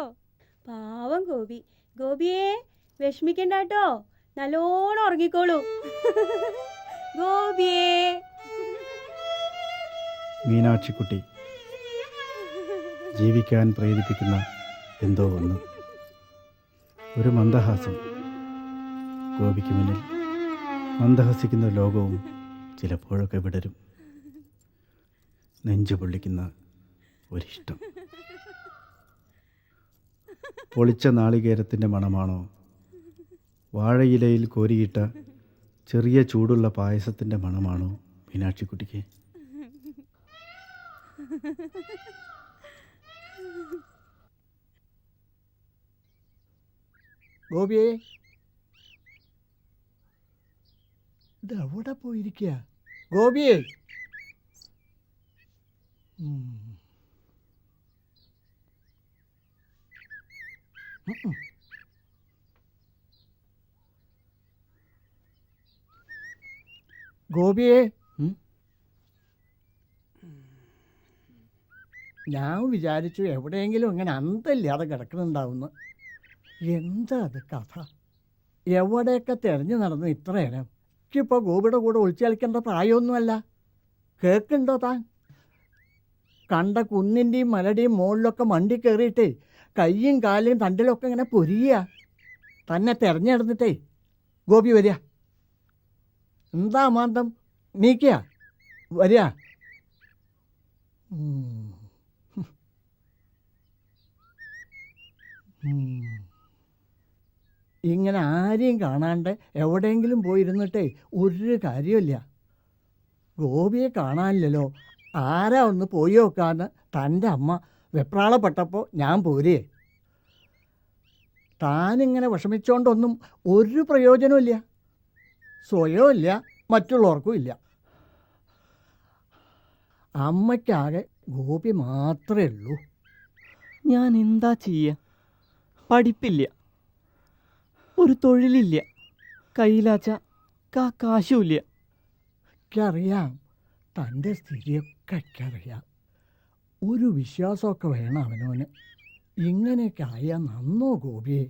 പാവം ഗോപി. ഗോപിയെ വിഷമിക്കണ്ടാട്ടോ, നല്ലോണം ഉറങ്ങിക്കോളൂ. ഗോപിയെ. മീനാക്ഷിക്കുട്ടി ജീവിക്കാൻ പ്രേരിപ്പിക്കുന്ന എന്തോ ഒന്ന്, ഒരു മന്ദഹാസം. ഗോപിക്ക് മുന്നിൽ മന്ദഹസിക്കുന്ന ലോകവും ചിലപ്പോഴൊക്കെ വിടരും. നെഞ്ചു പൊള്ളിക്കുന്ന ഒരിഷ്ടം. പൊളിച്ച നാളികേരത്തിൻ്റെ മണമാണോ, വാഴയിലയിൽ കോരിയിട്ട ചെറിയ ചൂടുള്ള പായസത്തിൻ്റെ മണമാണോ മീനാക്ഷിക്കുട്ടിക്ക്? ഗോപിയെ, ഇതെവിടെ പോയിരിക്കുക? ഗോപിയെ. ഗോപിയെ, ഞാൻ വിചാരിച്ചു എവിടെയെങ്കിലും ഇങ്ങനെ അന്തമില്ലാതെ കിടക്കുന്നുണ്ടാവുന്നു. എന്താ അത് കഥ? എവിടെയൊക്കെ തിരഞ്ഞു നടന്നു ഇത്ര നേരം? എനിക്കിപ്പോൾ ഗോപിയുടെ കൂടെ ഒളിച്ചു കളിക്കേണ്ട പ്രായമൊന്നുമല്ല. കേൾക്കുന്നുണ്ടോ താൻ? കണ്ട കുന്നിൻ്റെയും മലയുടെയും മുകളിലൊക്കെ മണ്ടി കയറിയിട്ടേ കയ്യും കാലും തണ്ടിലൊക്കെ ഇങ്ങനെ പൊരിയുക. തന്നെ തിരഞ്ഞെടുത്തിട്ടേ ഗോപി വരിക. എന്താ മാന്തം? നീക്കുക വരിക. ഇങ്ങനെ ആരെയും കാണാണ്ട് എവിടെയെങ്കിലും പോയിരുന്നിട്ടേ ഒരു കാര്യമില്ല. ഗോപിയെ കാണാനില്ലല്ലോ, ആരാ ഒന്ന് പോയി നോക്കാന്ന് തൻ്റെ അമ്മ വെപ്രാളപ്പെട്ടപ്പോൾ ഞാൻ പോരേ. താനിങ്ങനെ വിഷമിച്ചോണ്ടൊന്നും ഒരു പ്രയോജനമില്ല. സ്വയവും ഇല്ല, മറ്റുള്ളവർക്കും ഇല്ല. അമ്മയ്ക്കാകെ ഗോപി മാത്രമേ ഉള്ളൂ. ഞാൻ എന്താ ചെയ്യുക? പഠിപ്പില്ല, ഒരു തൊഴിലില്ല, കയ്യിലാച്ച കാശുമില്ല. എനിക്കറിയാം, തൻ്റെ സ്ഥിതിയൊക്കെ എനിക്കറിയാം. ഒരു വിശ്വാസമൊക്കെ വേണം അവനവന്. ഇങ്ങനെയൊക്കെ ആയാൽ നന്നോ ഗോപിയെ?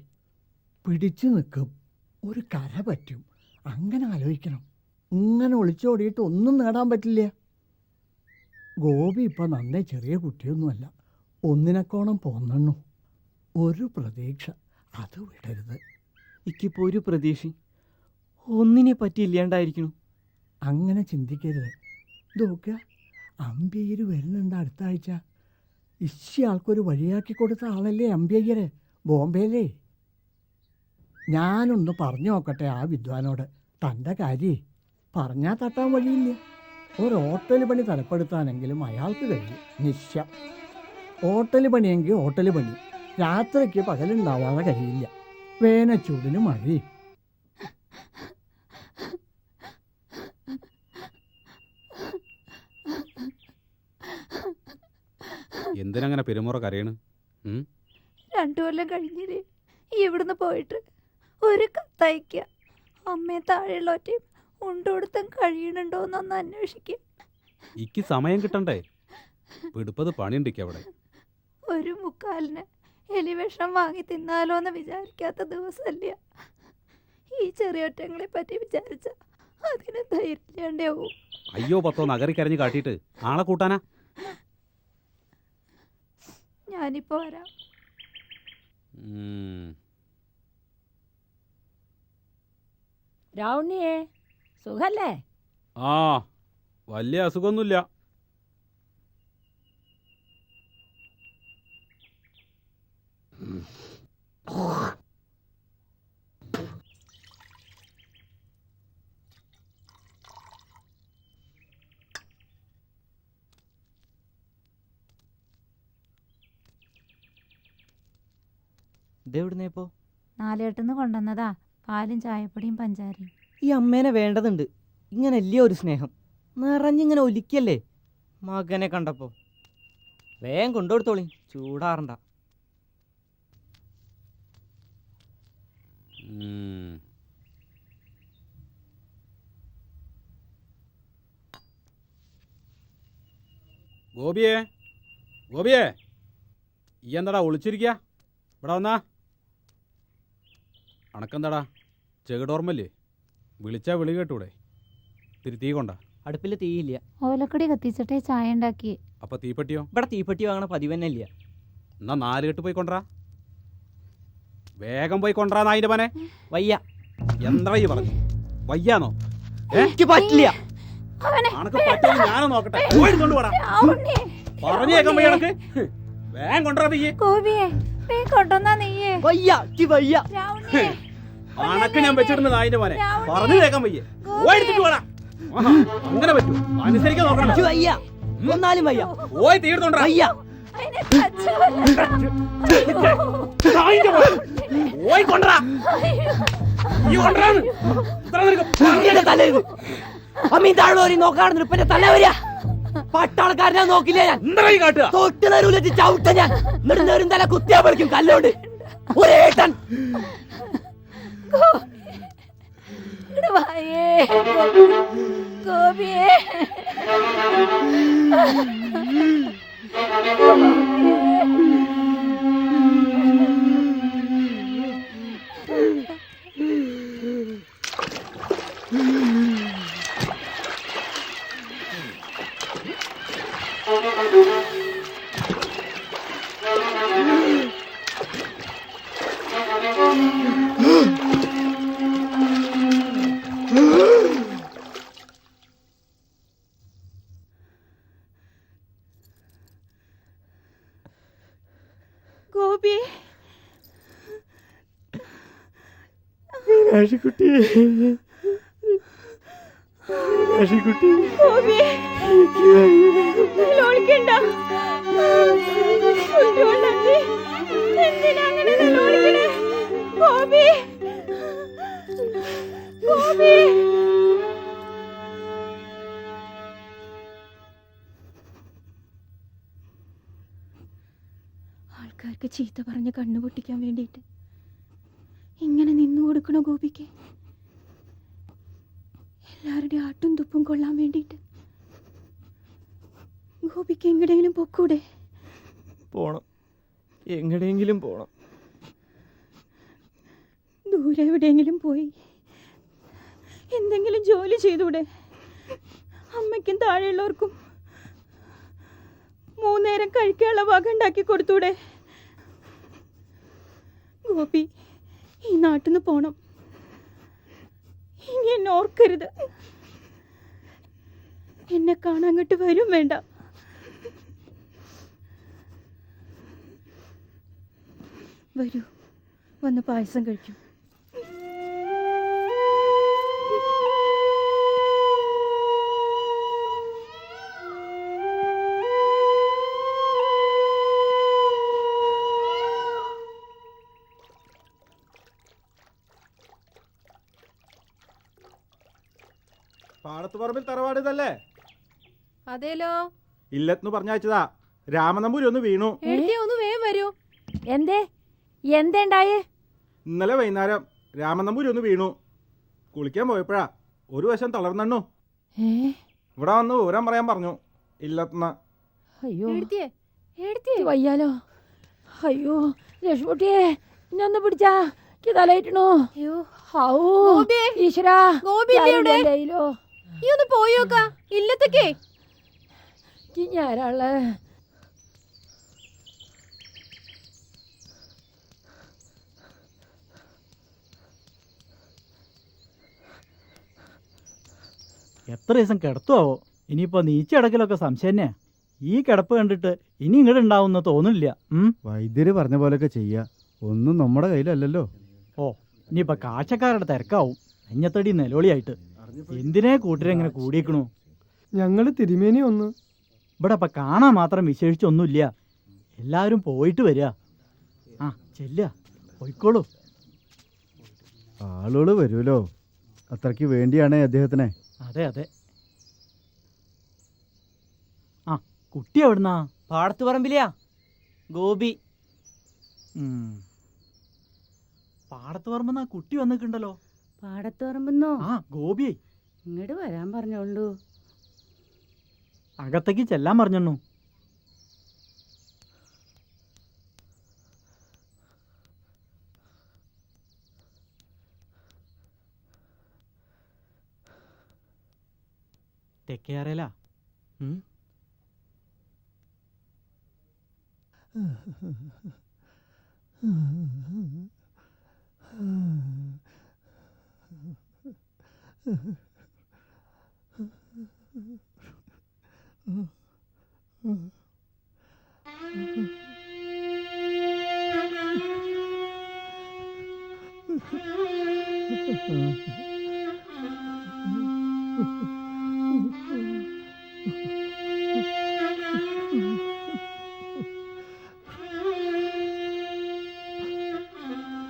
പിടിച്ചു നിൽക്കും, ഒരു കര പറ്റും. അങ്ങനെ ആലോചിക്കണം. ഇങ്ങനെ ഒളിച്ചോടിയിട്ട് ഒന്നും നേടാൻ പറ്റില്ല. ഗോപി ഇപ്പം നന്നേ ചെറിയ കുട്ടിയൊന്നുമല്ല, ഒന്നിനക്കോണം പോന്നണ്ണു. ഒരു പ്രതീക്ഷ, അത് വിടരുത്. എനിക്കിപ്പോൾ ഒരു പ്രതീക്ഷ ഒന്നിനെ പറ്റി ഇല്ലാണ്ടായിരിക്കണു. അങ്ങനെ ചിന്തിക്കരുത്. നോക്കുക, അമ്പയ്യർ വരുന്നുണ്ട് അടുത്ത ആഴ്ച. ആൾക്കൊരു വഴിയാക്കി കൊടുത്ത ആളല്ലേ അമ്പയ്യര്, ബോംബെയിലേ. ഞാനൊന്ന് പറഞ്ഞു നോക്കട്ടെ ആ വിദ്വാനോട്. തൻ്റെ കാര്യേ പറഞ്ഞാൽ തട്ടാൻ വഴിയില്ല. ഒരു ഹോട്ടൽ പണി തരപ്പെടുത്താനെങ്കിലും അയാൾക്ക് കഴിയും. ഹോട്ടൽ പണിയെങ്കിൽ ഹോട്ടൽ പണി. രാത്രിക്ക് പകലുണ്ടാവാതെ കഴിയില്ല. വേനച്ചൂടിന് മഴയും. എന്തിനങ്ങനെ പെരുമുറ കരയണ്? 2 കൊല്ലം കഴിഞ്ഞില്ലേ ഇവിടുന്ന് പോയിട്ട്? ഒരു കത്തയക്കുക, അമ്മയെ താഴെയുള്ളവറ്റയും ഉണ്ടുകൊടുത്തും കഴിയണുണ്ടോന്നൊന്ന് അന്വേഷിക്കുക. ഇക്ക് സമയം കിട്ടണ്ടേ? പിടിപ്പത് പണിയുണ്ടിക്ക് അവിടെ. 1:45 എലിവിഷം വാങ്ങി തിന്നാലോന്ന് വിചാരിക്കാത്ത ദിവസമല്ല. ഈ ചെറിയ ഒറ്റങ്ങളെ പറ്റി വിചാരിച്ച അതിന് ധൈര്യണ്ടാവും. അയ്യോ പത്തോ നഗറി കരഞ്ഞ് കാട്ടിയിട്ട് ആളെ കൂട്ടാനാ? ഞാനിപ്പോ വരാം. രാവണിയേ, സുഖല്ലേ? ആ, വലിയ അസുഖമൊന്നുമില്ല. ഇതെവിടുന്നേ ഇപ്പോ? നാലേട്ടന്ന് കൊണ്ടുവന്നതാ, പാലും ചായപ്പൊടിയും പഞ്ചാരയും. ഈ അമ്മേനെ വേണ്ടതുണ്ട്. ഇങ്ങനല്ലേ ഒരു സ്നേഹം, നിറഞ്ഞിങ്ങനെ ഒലിക്കല്ലേ മകനെ കണ്ടപ്പോ. വേഗം കൊണ്ടുകൊടുത്തോളി, ചൂടാറണ്ട. ഗോപിയേ, ഗോപിയേ, ഈ എന്താടാ ഒളിച്ചിരിക്കുക? ഇവിടെ വന്നാ. അണക്കെന്താടാ ചെകിടോർമ്മല്ലേ? വിളിച്ചാ വിളി കേട്ടൂടെ? ഇത്തിരി തീ കൊണ്ടാ? അടുപ്പിൽ തീയില്ല. ഓലക്കടി കത്തിച്ചിട്ടേ ചായ ഉണ്ടാക്കി. അപ്പൊ തീപ്പെട്ടിയോ? ഇവിടെ തീപ്പെട്ടി വാങ്ങണ പതിവ് തന്നെ ഇല്ല. എന്നാ 4 കെട്ട് പോയി കൊണ്ടറാ. വേഗം പോയി കൊണ്ടറാ നായിന്റെ പനെ. വയ്യ. എന്താ ഈ പറഞ്ഞു? വയ്യാന്നോ? എനിക്ക് പറ്റില്ല. അണക്ക് പറ്റുമോ ഞാനോ നോക്കട്ടെ. പോയി കൊണ്ടുപോടാ. പറഞ്ഞേക്കാൻ വയ്യ അണക്ക്. വേഗം കൊണ്ടറാ തീയെ. വയ്യ, വയ്യ. അണക്ക് ഞാൻ വെച്ചിട്ടുണ്ട് നായിന്റെ പനെ. പറഞ്ഞു കേൾക്കാൻ വയ്യ. പോയി എടുത്തിട്ട് പോടാ. അങ്ങനെ പറ്റൂ? അനുസരിക്കാൻ നോക്കണം. വയ്യ, ഒന്നാലും വയ്യ. പോയി തീർന്നോണ്ടാ. വയ്യ. പോയി കൊണ്ടറാ. ഈ കൊണ്ടറാണ് അമ്മീ താഴോരി നോക്കാണെന്ന് ഇപ്പൊ തല വരിക. പട്ടാളക്കാരനെ നോക്കില്ല ഞാൻ. തൊട്ട് തരൂല ചവിട്ട ഞാൻ. നെടുന്നേരും തല കുത്തിയാ പഠിക്കും കല്ലോണ്ട്. ഒരേട്ടൻ ഗോപി, മീനാക്ഷിക്കുട്ടി, മീനാക്ഷിക്കുട്ടി, ഗോപി, ലോളിക്കണ്ട. എന്തിനാ അങ്ങനെ ലോളിക്കണേ? ഗോപി, ഗോപി. ആൾക്കാർക്ക് ചീത്ത പറഞ്ഞ് കണ്ണു പൊട്ടിക്കാൻ വേണ്ടിയിട്ട് ഇങ്ങനെ നിന്നു കൊടുക്കണോ ഗോപിക്ക്? എല്ലാവരുടെയും ആട്ടും തുപ്പും കൊള്ളാൻ വേണ്ടിയിട്ട് ഗോപിക്ക് എങ്ങടെയെങ്കിലും പൊക്കൂടെ? പോണം, എങ്ങടെയെങ്കിലും പോണം. ദൂരെ എവിടെയെങ്കിലും പോയി എന്തെങ്കിലും ജോലി ചെയ്തൂടെ? അമ്മയ്ക്കും താഴെയുള്ളവർക്കും 3 നേരം കഴിക്കാനുള്ള വക ഉണ്ടാക്കി കൊടുത്തൂടെ? ഗോപി, ഈ നാട്ടിൽ നിന്ന് പോണം. ഇനി എന്നെ ഓർക്കരുത്. എന്നെ കാണാൻ അങ്ങോട്ട് വരും വേണ്ട. വരൂ, വന്ന് പായസം കഴിക്കും. പാടത്തുപറമ്പിൽ തറവാട് ഇതല്ലേ? അതേലോ. ഇല്ലെന്ന് പറഞ്ഞയച്ചതാ. രാമനമ്പൂരി ഒന്ന് വീണു. ഒന്ന് വേഗം വരൂ. എന്തേണ്ടായേ? ഇന്നലെ വൈകുന്നേരം രാമനമ്പൂരി ഒന്ന് വീണു. കുളിക്കാൻ പോയപ്പോഴാ ഒരു വശം തളർന്നു. ഇവിടെ വന്ന് വിവരം പറയാൻ പറഞ്ഞു. ഇല്ലെന്ന. അയ്യോ വയ്യാലോ. അയ്യോ രക്ഷപ്പെട്ടിയേ, ഇന്നൊന്ന് പിടിച്ചാ തലയിട്ടണോ? ഈശ്വരാ, ഈ ഒന്ന് പോയോക്കാ ഇല്ലത്തൊക്കെ. ഞാനാള് എത്ര ദിവസം കിടത്തുവോ? ഇനിയിപ്പോ നീച്ചടക്കലൊക്കെ സംശയം തന്നെയാ. ഈ കിടപ്പ് കണ്ടിട്ട് ഇനി ഇങ്ങോട്ട് ഉണ്ടാവുന്ന തോന്നില്ല. വൈദ്യര് പറഞ്ഞ പോലെയൊക്കെ ചെയ്യാ. ഒന്നും നമ്മുടെ കയ്യിലല്ലല്ലോ. ഓ, ഇനിയിപ്പോ കാഴ്ചക്കാരുടെ തിരക്കാവും. അഞ്ഞത്തടി നിലവിളിയായിട്ട് എന്തിനെ കൂട്ടരെങ്ങനെ കൂടിയേക്കണു? ഞങ്ങള് തിരുമേനി ഒന്ന് ഇവിടെ ഇപ്പൊ കാണാൻ മാത്രം വിശേഷിച്ചൊന്നുമില്ല. എല്ലാവരും പോയിട്ട് വരിക. ആ ചെല്ല പോയിക്കോളൂ. ആളുകൾ വരുമല്ലോ, അത്രയ്ക്ക് വേണ്ടിയാണേ അദ്ദേഹത്തിനെ. അതെ അതെ. ആ കുട്ടി എവിടുന്നാ? പാടത്ത് പറമ്പിലെയാ ഗോപി. പാടത്ത് പറമ്പെന്നാ കുട്ടി വന്നിട്ടുണ്ടല്ലോ. പാടത്ത് പറമ്പെന്നോ? ആ ഗോപിയെ ഇങ്ങോട്ട് വരാൻ പറഞ്ഞോളൂ. അകത്തേക്ക് ചെല്ലാൻ പറഞ്ഞെണ്ണു. തെക്കേറേലാ.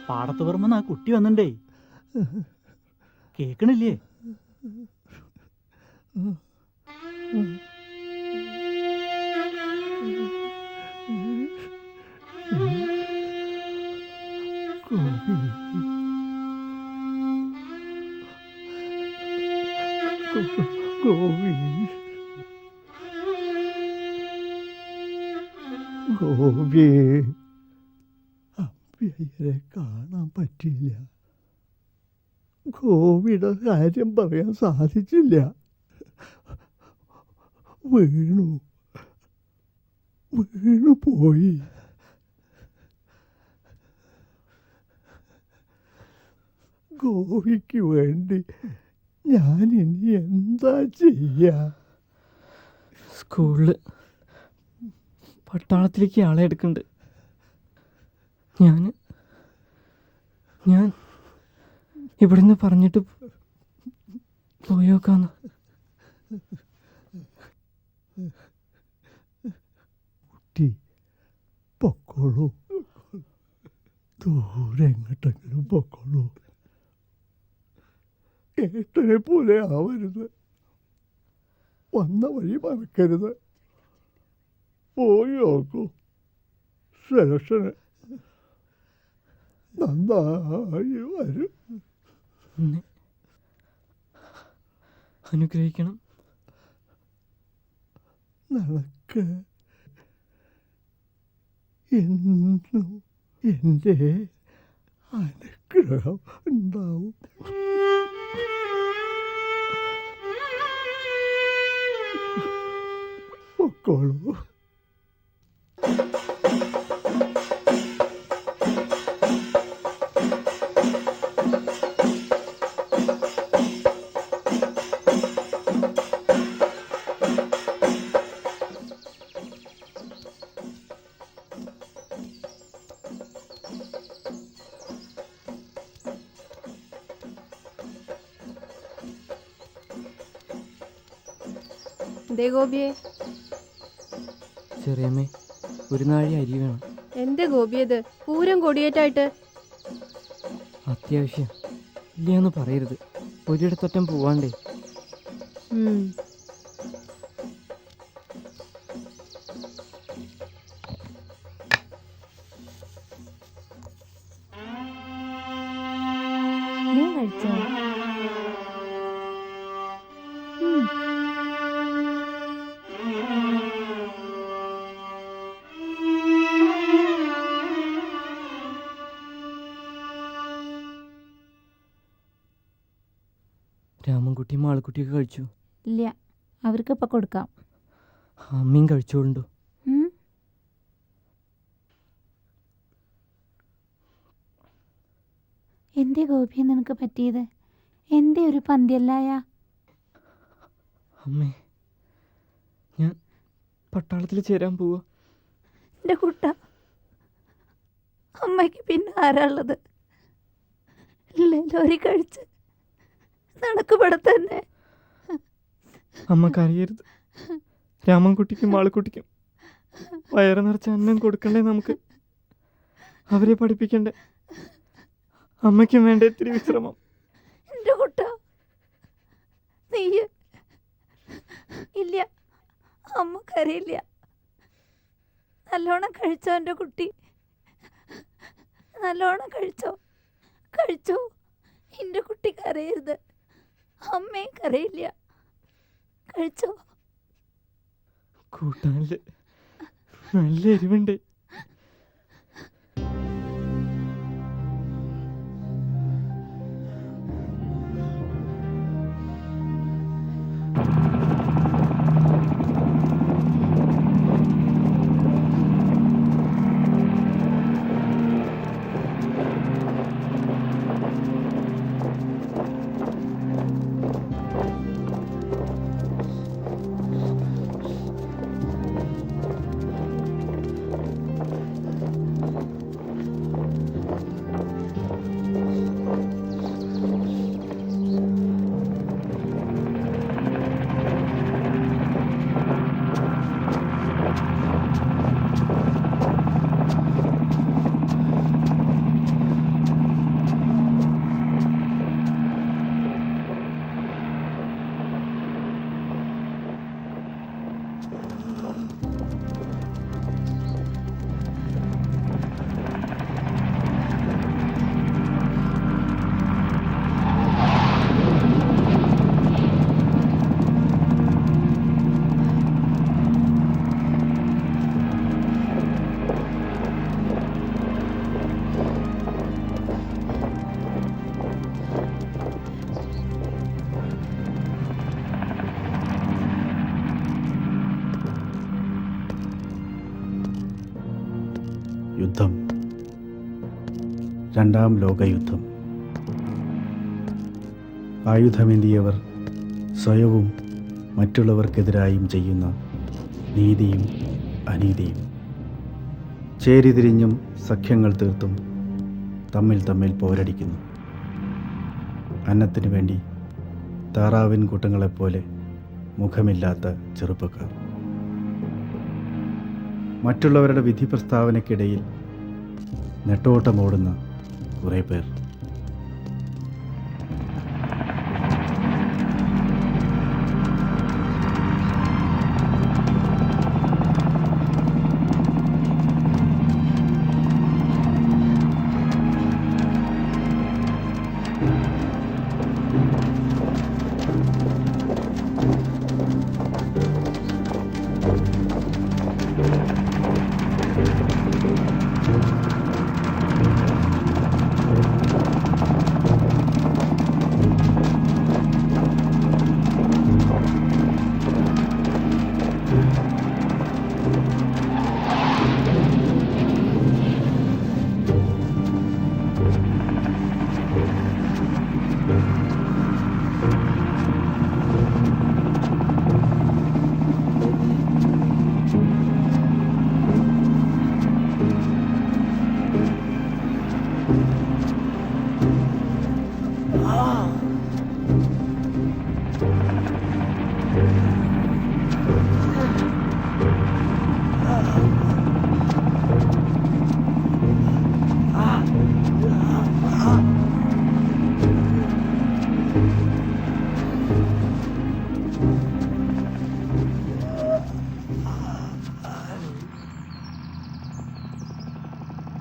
പാടത്ത് പറമ്പെന്ന് ആ കുട്ടി വന്നിണ്ടേ. കേക്കണില്ലേ? ഗോപിയെ അമ്മയെ കാണാൻ പറ്റില്ല. ഗോപിയുടെ കാര്യം പറയാൻ സാധിച്ചില്ല. വീണു പോയി. ഗോപിക്ക് വേണ്ടി ഞാൻ ഇനി എന്താ ചെയ്യാ? സ്കൂളില് പട്ടാളത്തിലേക്ക് ആളെ എടുക്കുന്നുണ്ട്. ഞാൻ ഇവിടുന്ന് പറഞ്ഞിട്ട് പോയോക്കാന്ന്. കുട്ടി പൊക്കോളൂ, ദൂരെ എങ്ങോട്ടെങ്കിലും പൊക്കോളൂ. ഏട്ടനെ പോലെ ആവരുത്. വന്ന വഴി മറക്കരുത്. പോയി നോക്കൂ, സെലക്ഷന് നന്നായി വരും. അനുഗ്രഹിക്കണം. നിനക്ക് എന്നും എൻ്റെ അനുഗ്രഹം ഉണ്ടാവും. പൊക്കോളൂ. ദേ ഗോപിയെ. ചെറിയമ്മേ, ഒരു നാഴി അരി വേണം. എന്തേ ഗോപിയത്? പൂരം കൊടിയേറ്റായിട്ട്. അത്യാവശ്യം ഇല്ലയെന്ന് പറയരുത്. ഒരിടത്തൊറ്റം പോവാണ്ടേ. നീ കഴിച്ചോ? രാമൻകുട്ടിയും മാളക്കുട്ടിയൊക്കെ കഴിച്ചു? ഇല്ല, അവർക്കിപ്പോൾ കൊടുക്കാം. അമ്മയും കഴിച്ചോളുണ്ടോ? എന്തേ ഗോപി നിനക്ക് പറ്റിയത്? എന്തേ ഒരു പന്തിയല്ലായ? അമ്മേ, ഞാൻ പട്ടാളത്തിൽ ചേരാൻ പോവാ. എൻ്റെ കുട്ട, അമ്മയ്ക്ക് പിന്നെ ആരാളുള്ളത്? ലോറി കഴിച്ച് നടക്കുപടെ തന്നെ. അമ്മ കരയരുത്. രാമൻകുട്ടിക്കും മാളുക്കുട്ടിക്കും വയറ് നിറച്ച് അന്നം കൊടുക്കണ്ടേ നമുക്ക്? അവരെ പഠിപ്പിക്കണ്ടേ? അമ്മയ്ക്കും വേണ്ട ഇത്തിരി വിശ്രമം. എൻ്റെ കുട്ട നീ ഇല്ല, അമ്മ കരയില്ല. നല്ലോണം കഴിച്ചോ എൻ്റെ കുട്ടി, നല്ലോണം കഴിച്ചോ. എൻ്റെ കുട്ടി കരയരുത്, അമ്മയും കരയില്ല. കഴിച്ചോ. കൂട്ടാനില് നല്ല എരിവുണ്ട്. യുദ്ധം, രണ്ടാം ലോകയുദ്ധം. ആയുധമേന്തിയവർ സ്വയവും മറ്റുള്ളവർക്കെതിരായും ചെയ്യുന്ന നീതിയും അനീതിയും. ചേരിതിരിഞ്ഞും സഖ്യങ്ങൾ തീർത്തും തമ്മിൽ പോരടിക്കുന്നു. അന്നത്തിനു വേണ്ടി താറാവിൻ കൂട്ടങ്ങളെപ്പോലെ മുഖമില്ലാത്ത ചെറുപ്പക്കാർ. മറ്റുള്ളവരുടെ വിധി പ്രസ്താവനയ്ക്കിടയിൽ നെട്ടോട്ടമോടുന്ന കുറേ പേർ.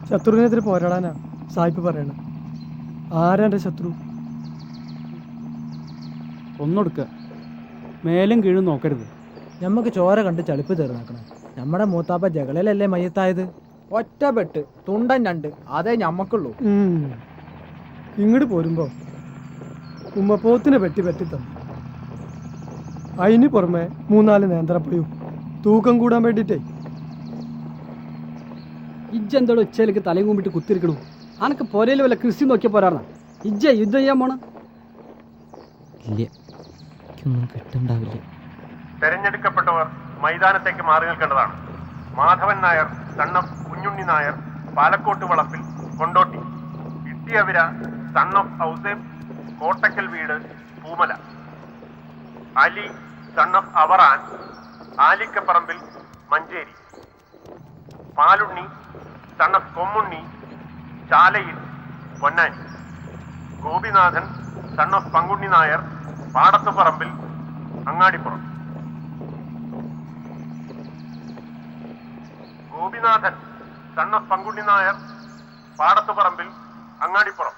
ശത്രുവിനെതിരെ പോരാടാനാ സായിപ്പ് പറയണ. ആരാ എൻ്റെ ശത്രു? ഒന്നൊടുക്കുക, മേലും കീഴും നോക്കരുത്. ഞമ്മക്ക് ചോര കണ്ട് ചളിപ്പ് തീർന്നാക്കണം. നമ്മുടെ മൂത്താപ്പ ജകളയിലല്ലേ മയ്യത്തായത്? ഒറ്റ പെട്ട് തുണ്ടൻ രണ്ട്, അതേ ഞമ്മക്കുള്ളൂ. ഇങ്ങോട്ട് പോരുമ്പോ ഉമ്മപ്പോത്തിനെ പറ്റി തന്നു. അതിന് പുറമെ 3-4 നേന്ത്രപ്പയും തൂക്കം കൂടാൻ വേണ്ടിയിട്ടേ. ഇജ്ജെന്തോ ഉച്ചയിലേക്ക് തലയും കുമ്പിട്ട് കുത്തിരിക്കണു. അനക്ക് പോരയിൽ വല്ല കൃഷി നോക്കിയ പോരാണ. ഇജ്ജ യുദ്ധം ചെയ്യാൻ പോണ? ഇല്ല, എനിക്കൊന്നും കിട്ടണ്ടാവില്ല. തെരഞ്ഞെടുക്കപ്പെട്ടവർ മൈതാനത്തേക്ക് മാറി നിൽക്കേണ്ടതാണ്. മാധവൻ നായർ, സൺ ഓഫ് കുഞ്ഞുണ്ണി നായർ, പാലക്കോട്ട് വളപ്പിൽ കൊണ്ടോട്ടി. ഇട്ടിയവിര സൺ ഓഫ് ഔസേബ്, കോട്ടക്കൽ വീട്, പൂമല. അലി സൺ ഓഫ് അവറാൻ, ആലിക്കപ്പറമ്പിൽ, മഞ്ചേരി. പാലുണ്ണി സൺ ഓഫ് കൊമ്മുണ്ണി, ചാലയിൽ, പൊന്നാനി. ഗോപിനാഥൻ സൺ ഓഫ് പങ്കുണ്ണി നായർ, പാടത്തുപറമ്പിൽ, അങ്ങാടിപ്പുറം. ഗോപിനാഥൻ സൺ ഓഫ് പങ്കുണ്ണി നായർ, പാടത്തുപറമ്പിൽ, അങ്ങാടിപ്പുറം.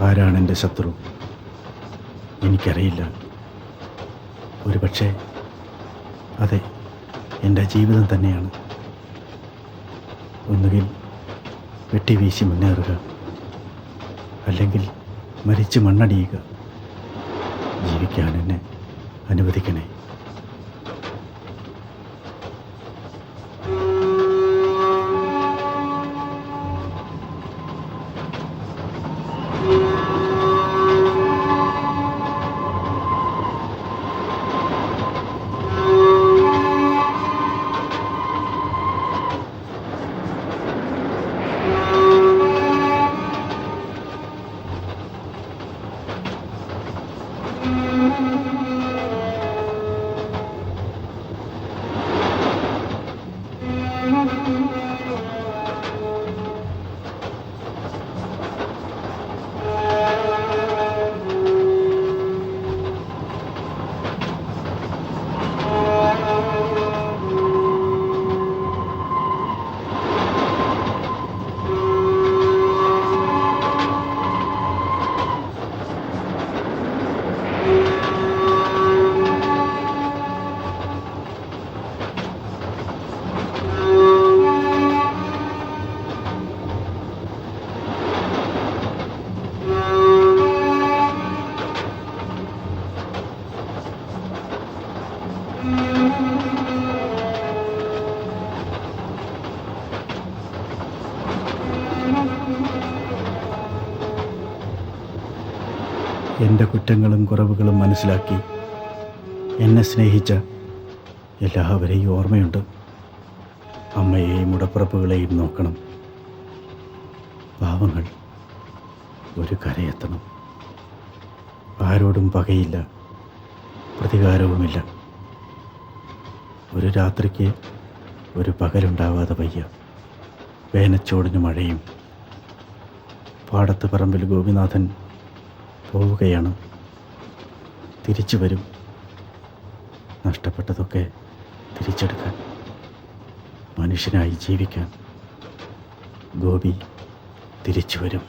ആരാണ് എൻ്റെ ശത്രു? എനിക്കറിയില്ല. ഒരുപക്ഷെ അതെ, എൻ്റെ ജീവിതം തന്നെയാണ്. ഒന്നുകിൽ വെട്ടിവീശി മുന്നേറുക, അല്ലെങ്കിൽ മരിച്ച് മണ്ണടിയുക. ജീവിക്കാൻ എന്നെ അനുവദിക്കണേ. എൻ്റെ കുറ്റങ്ങളും കുറവുകളും മനസ്സിലാക്കി എന്നെ സ്നേഹിച്ച എല്ലാവരെയും ഓർമ്മയുണ്ട്. അമ്മയെയും ഉടപ്പുറപ്പുകളെയും നോക്കണം. പാവങ്ങൾ ഒരു കരയെത്തണം. ആരോടും പകയില്ല, പ്രതികാരവുമില്ല. ഒരു രാത്രിക്ക് ഒരു പകലുണ്ടാവാതെ വയ്യ. വേനച്ചോടിന് മഴയും. പാടത്ത് പറമ്പിൽ ഗോപിനാഥൻ പോവുകയാണ്. തിരിച്ചു വരും. നഷ്ടപ്പെട്ടതൊക്കെ തിരിച്ചെടുക്കാൻ, മനുഷ്യനായി ജീവിക്കാൻ. ഗോപി തിരിച്ചു വരും.